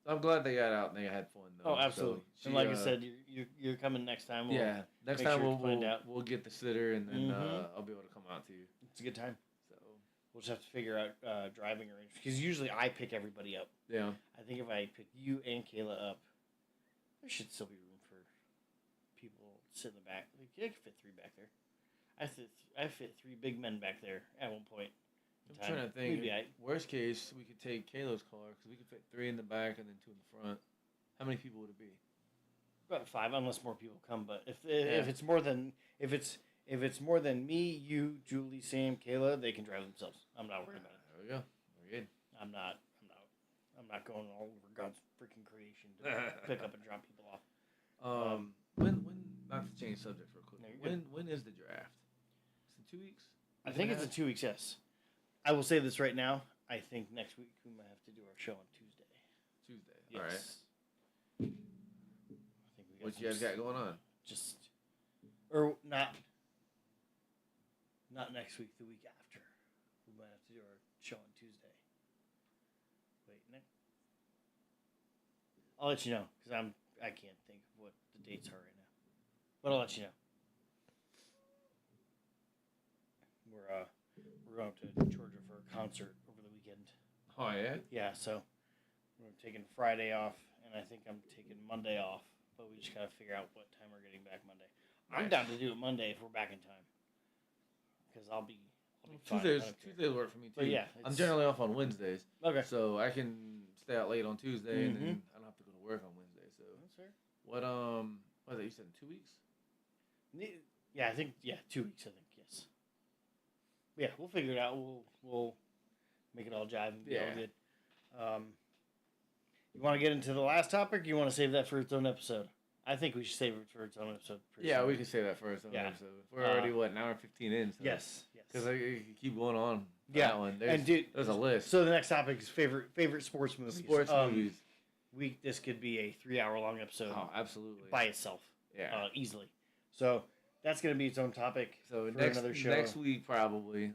I'm glad they got out and they had fun, though. Oh, absolutely. So and like I said, you're coming next time. yeah, next make time sure to find we'll, out. we'll get the sitter and then Mhm. I'll be able to come out to you. It's a good time. So We'll just have to figure out driving arrangements because usually I pick everybody up. Yeah. I think if I pick you and Kayla up, there should still be room for people to sit in the back. Like, I could fit 3 back there. I fit 3 big men back there at one point. I'm trying to think. Maybe Worst case, we could take Kayla's car because we could fit 3 in the back and then 2 in the front. How many people would it be? About 5, unless more people come. But if it's more than if it's more than me, you, Julie, Sam, Kayla, they can drive themselves. I'm not worried about it. There we go. We're good. I'm not going all over God's freaking creation to pick up and drop people off. When not to change subjects real quick. No, When is the draft? It's in 2 weeks. I think it's in 2 weeks. Yes, I will say this right now. I think next week we might have to do our show on Tuesday. Tuesday. Yes. All right. I think we got What you guys got going on? Or not next week. The week after, we might have to do our show on Tuesday. Wait, next. I'll let you know because I can't think of what the dates are right now, but I'll let you know. We're going to Georgia for a concert over the weekend. Oh yeah. Yeah, so we're taking Friday off, and I think I'm taking Monday off. But we just gotta figure out what time we're getting back Monday. I'm down to do it Monday if we're back in time, because I'll be fine. Tuesdays work for me too. But yeah, I'm generally off on Wednesdays. Okay. So I can stay out late on Tuesday, and then I don't have to go to work on Wednesday. So That's fair. what is that you said in 2 weeks? Yeah, I think 2 weeks. I think yes. Yeah, we'll figure it out. We'll make it all jive and be all good. You want to get into the last topic? Or you want to save that for its own episode? I think we should save it for its own episode. Yeah, we can say that for its own episode. We're already an hour and 15 in. So. Yes. Because I keep going on. That one. There's a list. So the next topic is favorite sports movies. Sports movies. This could be a 3-hour-long episode. Oh, absolutely. By itself. Yeah. Easily. So that's going to be its own topic. So for another show. Next week probably.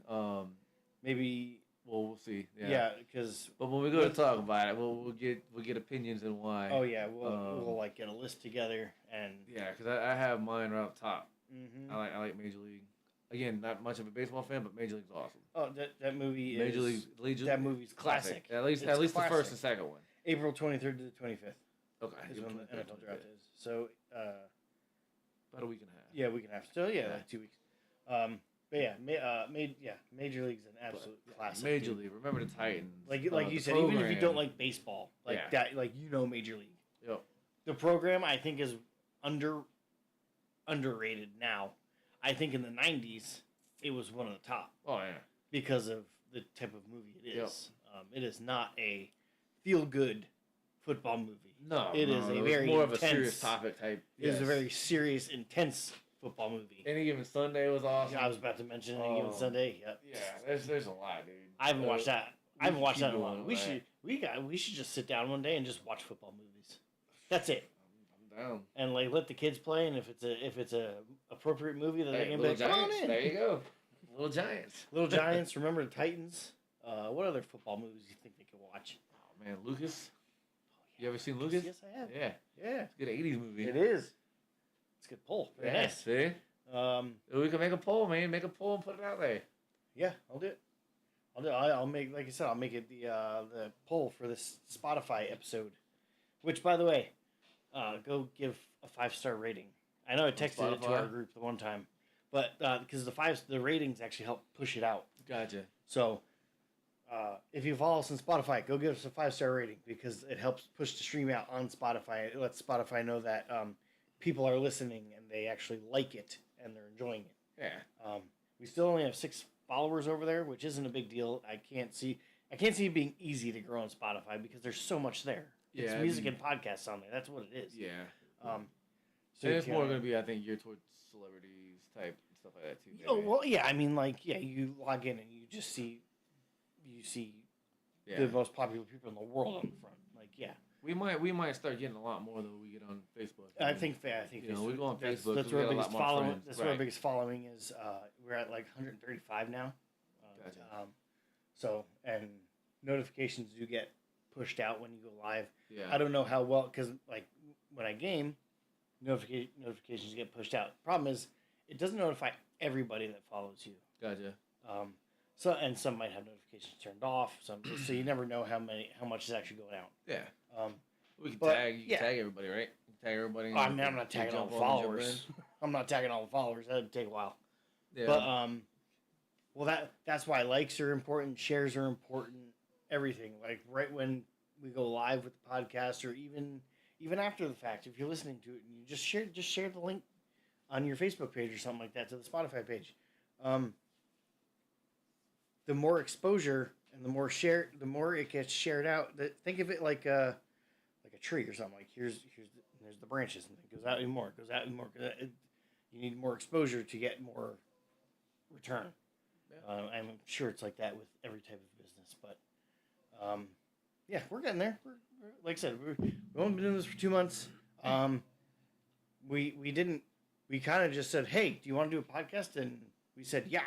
Maybe. Well, we'll see. Yeah, because. But when we go to talk about it, we'll get opinions and why. Oh yeah, we'll get a list together and. Yeah, because I have mine right up top. Mm-hmm. I like Major League. Again, not much of a baseball fan, but Major League's awesome. Oh, that movie is Major League. That movie's classic. At least the first and second one. April 23rd to the 25th. Okay. Is when the NFL draft is. So. About a week and a half. Yeah, we can have. So like 2 weeks. But yeah, Major League's an absolute classic. Major League. Remember the Titans. Like you said, even if you don't like baseball, that, Major League. Yep. The program I think is underrated now. I think in the 90s it was one of the top. Oh yeah. Because of the type of movie it is. Yep. It is not a feel good football movie. No, it is a very more intense, of a serious topic type. It is a very serious, intense football movie. Any Given Sunday was awesome. Yeah, I was about to mention Any Given Sunday. Yep. Yeah, there's a lot, dude. I haven't watched that. I haven't watched that in a while. We right. should just sit down one day and just watch football movies. That's it. I'm down. And let the kids play, and if it's a appropriate movie that they can be like, come on in. There you go. Little Giants. Little Giants. Remember the Titans. What other football movies do you think they could watch? Oh man, Lucas. You ever seen Lucas? Yes, I have. Yeah. It's a good 80s movie. It is. It's a good poll. Yeah, see? We can make a poll, man. Make a poll and put it out there. Yeah, I'll do it. I'll make, like I said, I'll make it the poll for this Spotify episode. Which, by the way, go give a 5-star rating. I know I texted it to our group the one time, but because the ratings actually help push it out. Gotcha. So, if you follow us on Spotify, go give us a 5-star rating because it helps push the stream out on Spotify. It lets Spotify know that people are listening and they actually like it and they're enjoying it. Yeah. We still only have 6 followers over there, which isn't a big deal. I can't see it being easy to grow on Spotify because there's so much there. It's music and podcasts on there. That's what it is. Yeah. So and it's more going to be, I think, geared towards celebrities type stuff like that too. Maybe. Oh well, yeah. I mean, you log in and you just see the most popular people in the world on the front. We might start getting a lot more than we get on Facebook. I think we go on Facebook. That's where our biggest following. That's where our biggest following is. We're at 135 now. Gotcha. So and notifications do get pushed out when you go live. Yeah. I don't know how well because when I game, notifications get pushed out. Problem is, it doesn't notify everybody that follows you. Gotcha. some might have notifications turned off. So you never know how much is actually going out. Yeah. Um, We can but, tag. You can tag everybody, right? You can tag everybody. I mean, I'm not tagging all the followers. I'm not tagging all the followers. That'd take a while. Yeah. But well, that's why likes are important, shares are important, everything. Like right when we go live with the podcast, or even after the fact, if you're listening to it and you just share the link on your Facebook page or something like that to the Spotify page. The more exposure and the more it gets shared out. Think of it like a tree or something. Like there's the branches and it goes out even more. It goes out even more. You need more exposure to get more return. Yeah. I'm sure it's like that with every type of business, but yeah, we're getting there. We're like I said, we've only been doing this for 2 months. We kind of just said, hey, do you want to do a podcast? And we said, yeah.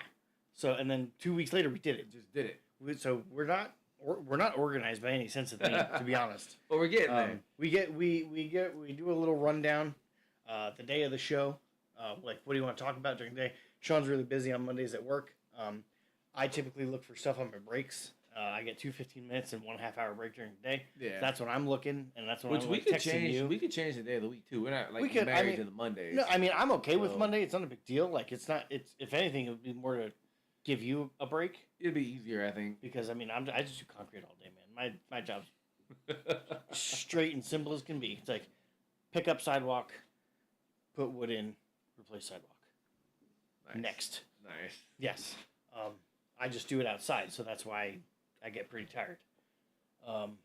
So, and then 2 weeks later, we did it. Just did it. So we're not organized by any sense of the name, to be honest. But we're getting there. We do a little rundown, the day of the show. Like, what do you want to talk about during the day? Sean's really busy on Mondays at work. I typically look for stuff on my breaks. I get 2 15 minutes and 1.5 hour break during the day. Yeah. So that's when I'm looking, and that's when I'm texting you. We could change the day of the week too. We're not married to the Mondays. No, I mean I'm okay with Monday. It's not a big deal. Like it's not. It's if anything, it would be more to give you a break. It'd be easier, I think, because I mean I just do concrete all day, man. My job's straight and simple as can be. It's like pick up sidewalk, put wood in, replace sidewalk. Nice. Next. Nice. Yes. I just do it outside, so that's why I get pretty tired.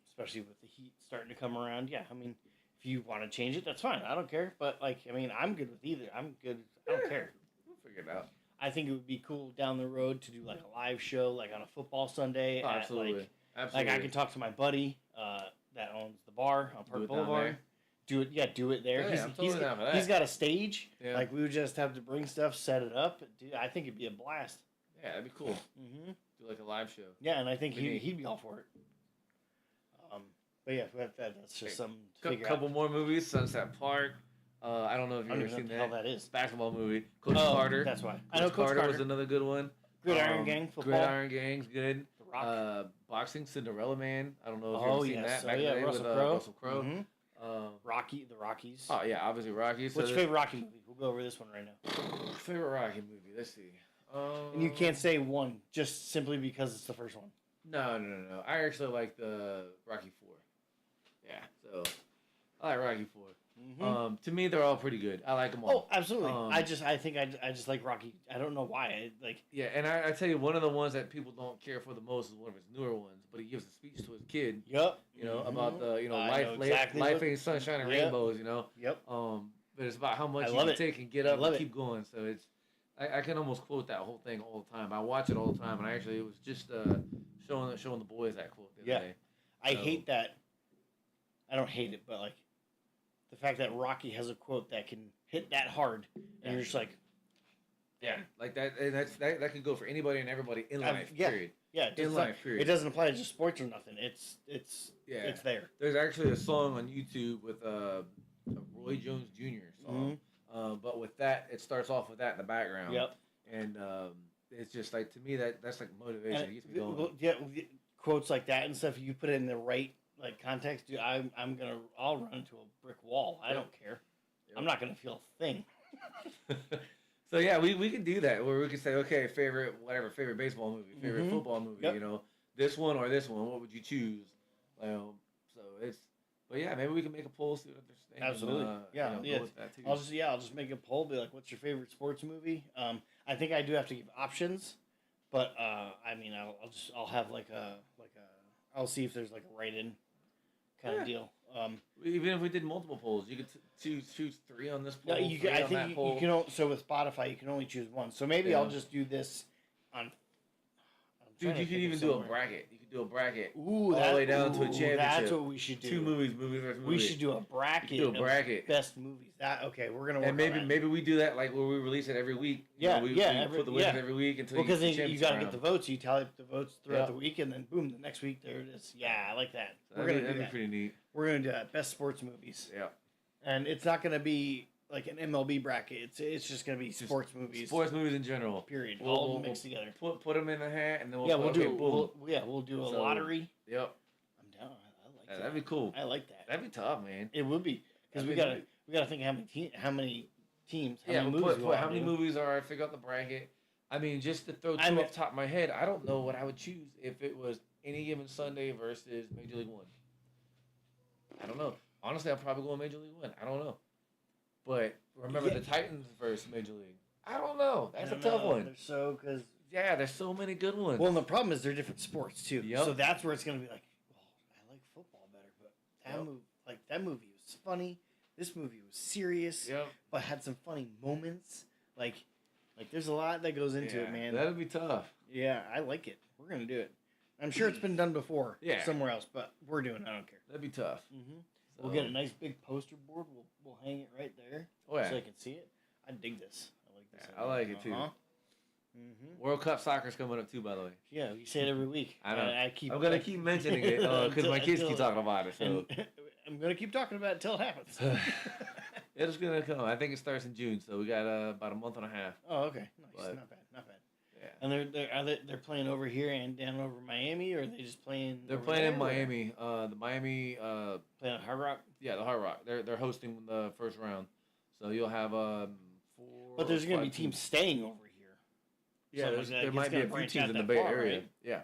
Especially with the heat starting to come around. Yeah, I mean, if you want to change it, that's fine. I don't care. But, like, I mean, I'm good with either. I'm good. I don't care. We'll figure it out. I think it would be cool down the road to do, like, a live show, like, on a football Sunday. Oh, absolutely. Like, I can talk to my buddy that owns the bar on Park Boulevard. Do it there. Yeah, I'm totally down for that. He's got a stage. Yeah. Like, we would just have to bring stuff, set it up. Dude, I think it'd be a blast. Yeah, that'd be cool. Mm-hmm. Do like a live show. Yeah, and I think he'd be all for it. But yeah, that's just something to figure out. A couple more movies. Sunset Park. I don't know if you've ever seen that. That is. Basketball movie. Coach Carter. That's why. I know Coach Carter was another good one. Gridiron Gang. Football. Gridiron Gang's good. The Rock. Boxing. Cinderella Man. I don't know if you've ever seen that. Back in the day with Russell Crowe. Mm-hmm. The Rockies. Oh yeah, obviously Rockies. What's your favorite Rocky movie? We'll go over this one right now. Favorite Rocky movie? Let's see. And you can't say one just simply because it's the first one. No. I actually like the Rocky 4. Yeah, so I like Rocky 4. Mm-hmm. To me, they're all pretty good. I like them all. Oh, absolutely. I just like Rocky. I don't know why. Yeah, and I tell you, one of the ones that people don't care for the most is one of his newer ones. But he gives a speech to his kid. Yep. You know about the life ain't sunshine and rainbows. You know. Yep. But it's about how much you can take and get up and keep going. So it's. I can almost quote that whole thing all the time. I watch it all the time, and it was just showing the boys that quote the other day. I hate that. I don't hate it, but like the fact that Rocky has a quote that can hit that hard, and you're just like, like that. And that could go for anybody and everybody in life. Period. Yeah, in life. Period. It doesn't apply to just sports or nothing. It's there. There's actually a song on YouTube with a Roy Jones Jr. song. Mm-hmm. But with that, it starts off with that in the background. Yep. And it's just like, to me, that's like motivation. It gets me going. Well, yeah, quotes like that and stuff. You put it in the right context. Dude, I'll run into a brick wall. I don't care. Yep. I'm not gonna feel a thing. So yeah, we could do that where we could say, okay, favorite baseball movie, favorite football movie. Yep. You know, this one or this one. What would you choose? So it's. But yeah, maybe we can make a poll, see what they're saying. Absolutely. Go with that too. I'll just make a poll. Be like, what's your favorite sports movie? I think I do have to give options, but I mean, I'll have I'll see if there's like a write-in kind of deal. Even if we did multiple polls, you could choose 3 on this poll. No, you can. So with Spotify, you can only choose 1. So maybe I'll just do this on. Dude, you could even do a bracket. You could do a bracket. All the way down to a championship. That's what we should do. 2 movies versus movie. We should do a bracket. Best movies. We're gonna work. And maybe we do that like where we release it every week. We put the winners every week until because you got to get the votes. You tally up the votes throughout the week, and then boom, the next week there it is. Yeah, I like that. That'd be pretty neat. We're gonna do that. Best sports movies. Yeah. And it's not gonna be like an MLB bracket. It's just gonna be sports movies. Sports movies in general. Period. All mixed together. Put them in a hat, and then We'll do a lottery. Yep. I'm down. I like that. That'd be cool. I like that. That'd be tough, man. It would be because we gotta think how many teams. How many movies how many movies are? Figure out the bracket. I mean, just to throw two off the top of my head, I don't know what I would choose if it was Any Given Sunday versus Major League One. I don't know. Honestly, I'll probably go with Major League One. I don't know. But remember the Titans versus Major League. I don't know. That's a tough one. There's so many good ones. Well, and the problem is they're different sports too. Yep. So that's where it's gonna be like, well, I like football better, but that movie was funny. This movie was serious, but had some funny moments. Like there's a lot that goes into it, man. That'll be tough. Yeah, I like it. We're gonna do it. I'm sure it's been done before, somewhere else, but we're doing it. I don't care. That'd be tough. Mm-hmm. So we'll get a nice big poster board. We'll hang it right there, so I can see it. I dig this. I like this. I like it too. Mm-hmm. World Cup soccer's coming up too, by the way. Yeah, you say it every week. I know. I'm gonna keep mentioning it because my kids keep talking about it. So I'm gonna keep talking about it until it happens. It's gonna come. I think it starts in June, so we got about a month and a half. Oh, okay, nice. But, not bad. Yeah. And they're playing over here and down over Miami, or are they just playing? They're playing in Miami. The Miami playing at Hard Rock. Yeah, the Hard Rock. They're hosting the first round, so you'll have 4. But there's gonna be teams staying over here. Yeah, so there might be a few teams in the Bay Area. Right? Yeah,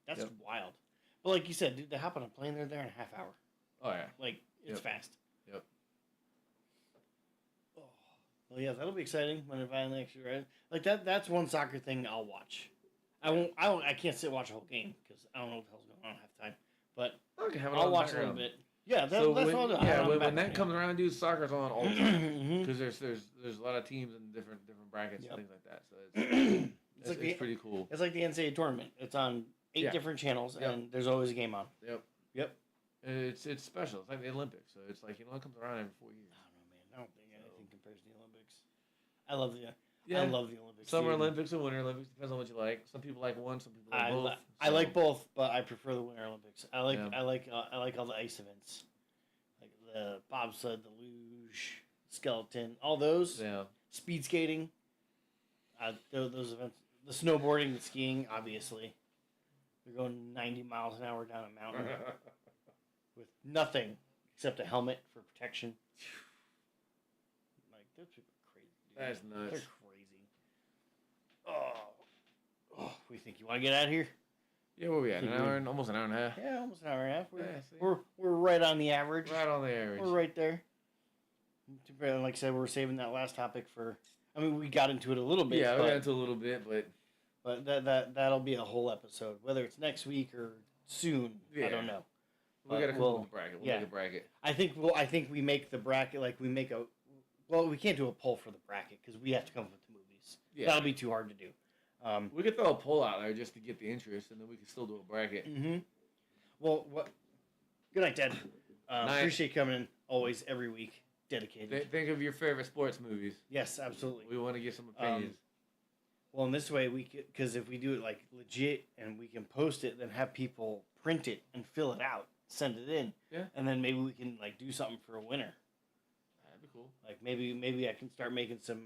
that's wild. But like you said, dude, they hop on a plane. They're there in a half hour. Oh yeah, like it's fast. Yep. Oh. Well, yeah, that'll be exciting when it finally actually right. Like that's one soccer thing I'll watch. I can't sit and watch a whole game because I don't know what the hell's going on half the time. But I'll watch a little bit. Yeah, that's all I'll do. Yeah, when that comes around, dude, soccer's on all the time because there's a lot of teams in different brackets and things like that. So it's pretty cool. It's like the NCAA tournament. It's on 8 different channels, and there's always a game on. Yep. It's special. It's like the Olympics. So it's like it comes around every 4 years. I don't know, man. I don't think anything compares to the Olympics. I love the Olympics. Summer Olympics and Winter Olympics depends on what you like. Some people like one. Some people like both. I like both, but I prefer the Winter Olympics. I like all the ice events, like the bobsled, the luge, skeleton, all those. Yeah. Speed skating. Those events. The snowboarding, the skiing, obviously. They're going 90 miles an hour down a mountain with nothing except a helmet for protection. Like those people are crazy. Dude. That's nuts. They're crazy. Oh, we think you want to get out of here? Yeah, where we at? Almost an hour and a half. Yeah, almost an hour and a half. We're right on the average. Right on the average. We're right there. Like I said, we're saving that last topic for. I mean, we got into it a little bit. Yeah, we got into a little bit, but that'll be a whole episode, whether it's next week or soon. Yeah. I don't know. We got to come up with a bracket. We'll make a bracket. I think we make the bracket like we make a. Well, we can't do a poll for the bracket because we have to come up with the movies. Yeah. That'll be too hard to do. We could throw a poll out there just to get the interest, and then we can still do a bracket. Mm-hmm. Well, what? Good night, Dad. Appreciate you coming in always, every week. Dedicated. Think of your favorite sports movies. Yes, absolutely. We want to get some opinions. Well, in this way, we could, because if we do it like legit and we can post it, then have people print it and fill it out, send it in. Yeah. And then maybe we can like do something for a winner. That'd be cool. Like maybe I can start making some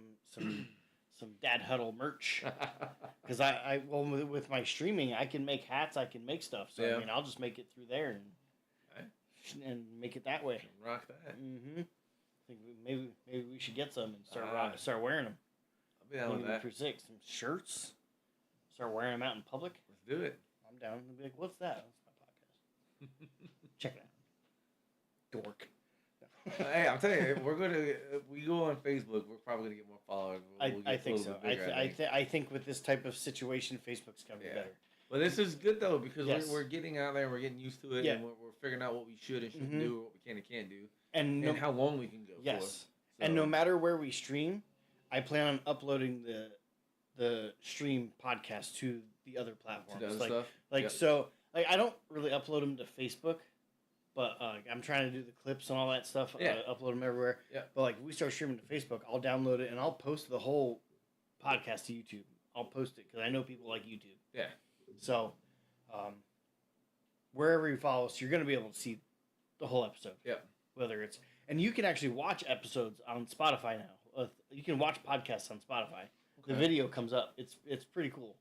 Dad Huddle merch. Because with my streaming, I can make hats, I can make stuff. So I mean, I'll just make it through there and make it that way. Rock that. Mm-hmm. I think maybe we should get some and start wearing them. I'll be down with that. For 6, some shirts. Start wearing them out in public. Let's do it. I'm down. I'll be like, what's that? That's my podcast. Check it out. Dork. Hey, I'm telling you, we go on Facebook, we're probably gonna get more followers. I think so. I think with this type of situation, Facebook's gonna be better. Well, this is good though because we're getting out there, we're getting used to it, and we're figuring out what we should and shouldn't do, what we can and can't do, and how long we can go. Yes, for. So. And no matter where we stream, I plan on uploading the stream podcast to the other platforms. To the other stuff. So I don't really upload them to Facebook. But I'm trying to do the clips and all that stuff. Upload them everywhere. Yeah. But like, if we start streaming to Facebook, I'll download it and I'll post the whole podcast to YouTube. I'll post it because I know people like YouTube. Yeah. So, wherever you follow us, you're going to be able to see the whole episode. Yeah. Whether it's And you can actually watch episodes on Spotify now. You can watch podcasts on Spotify. Okay. The video comes up. It's pretty cool.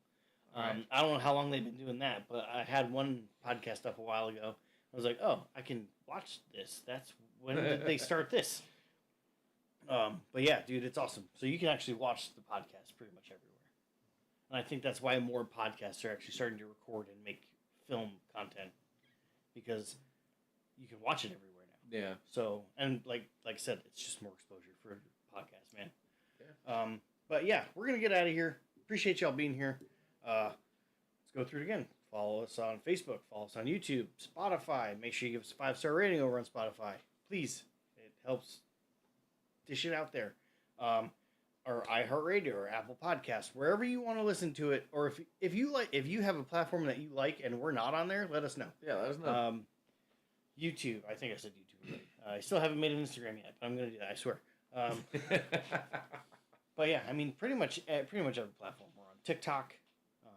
Right. I don't know how long they've been doing that, but I had one podcast up a while ago. I was like, oh, I can watch this. That's when did they start this? But yeah, dude, it's awesome. So you can actually watch the podcast pretty much everywhere. And I think that's why more podcasts are actually starting to record and make film content, because you can watch it everywhere now. Yeah. So, and like I said, it's just more exposure for podcasts, man. Yeah. But yeah, we're gonna get out of here. Appreciate y'all being here. Let's go through it again. Follow us on Facebook. Follow us on YouTube, Spotify. Make sure you give us a 5-star rating over on Spotify, please. It helps dish it out there. Or iHeartRadio or Apple Podcasts, wherever you want to listen to it. Or if you have a platform that you like and we're not on there, let us know. Yeah, let us know. YouTube. I think I said YouTube already. I still haven't made an Instagram yet, but I'm gonna do that. I swear. But yeah, I mean, pretty much every platform we're on. TikTok. I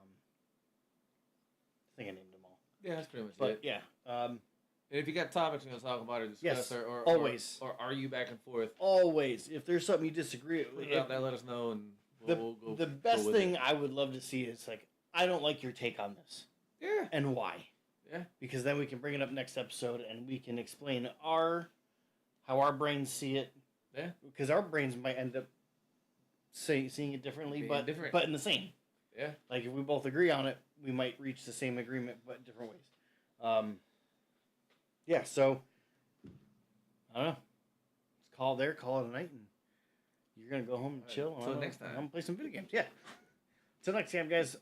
think I named them all. Yeah, that's pretty much But it. yeah. And if you got topics you want to talk about or discuss, Yes, or always. or argue back and forth, Always. If there's something you disagree put it out there, let us know, and we'll go. The best thing I would love to see is like, I don't like your take on this. Yeah. And why? Yeah. Because then we can bring it up next episode and we can explain how our brains see it. Yeah. Because our brains might end up seeing it differently, Being but different. but in the same. Yeah. Like if we both agree on it, we might reach the same agreement, but different ways. Yeah. So I don't know. Let's call it a night, and you're gonna go home and chill. Until next time. I'm gonna play some video games. Yeah. Till next time, guys.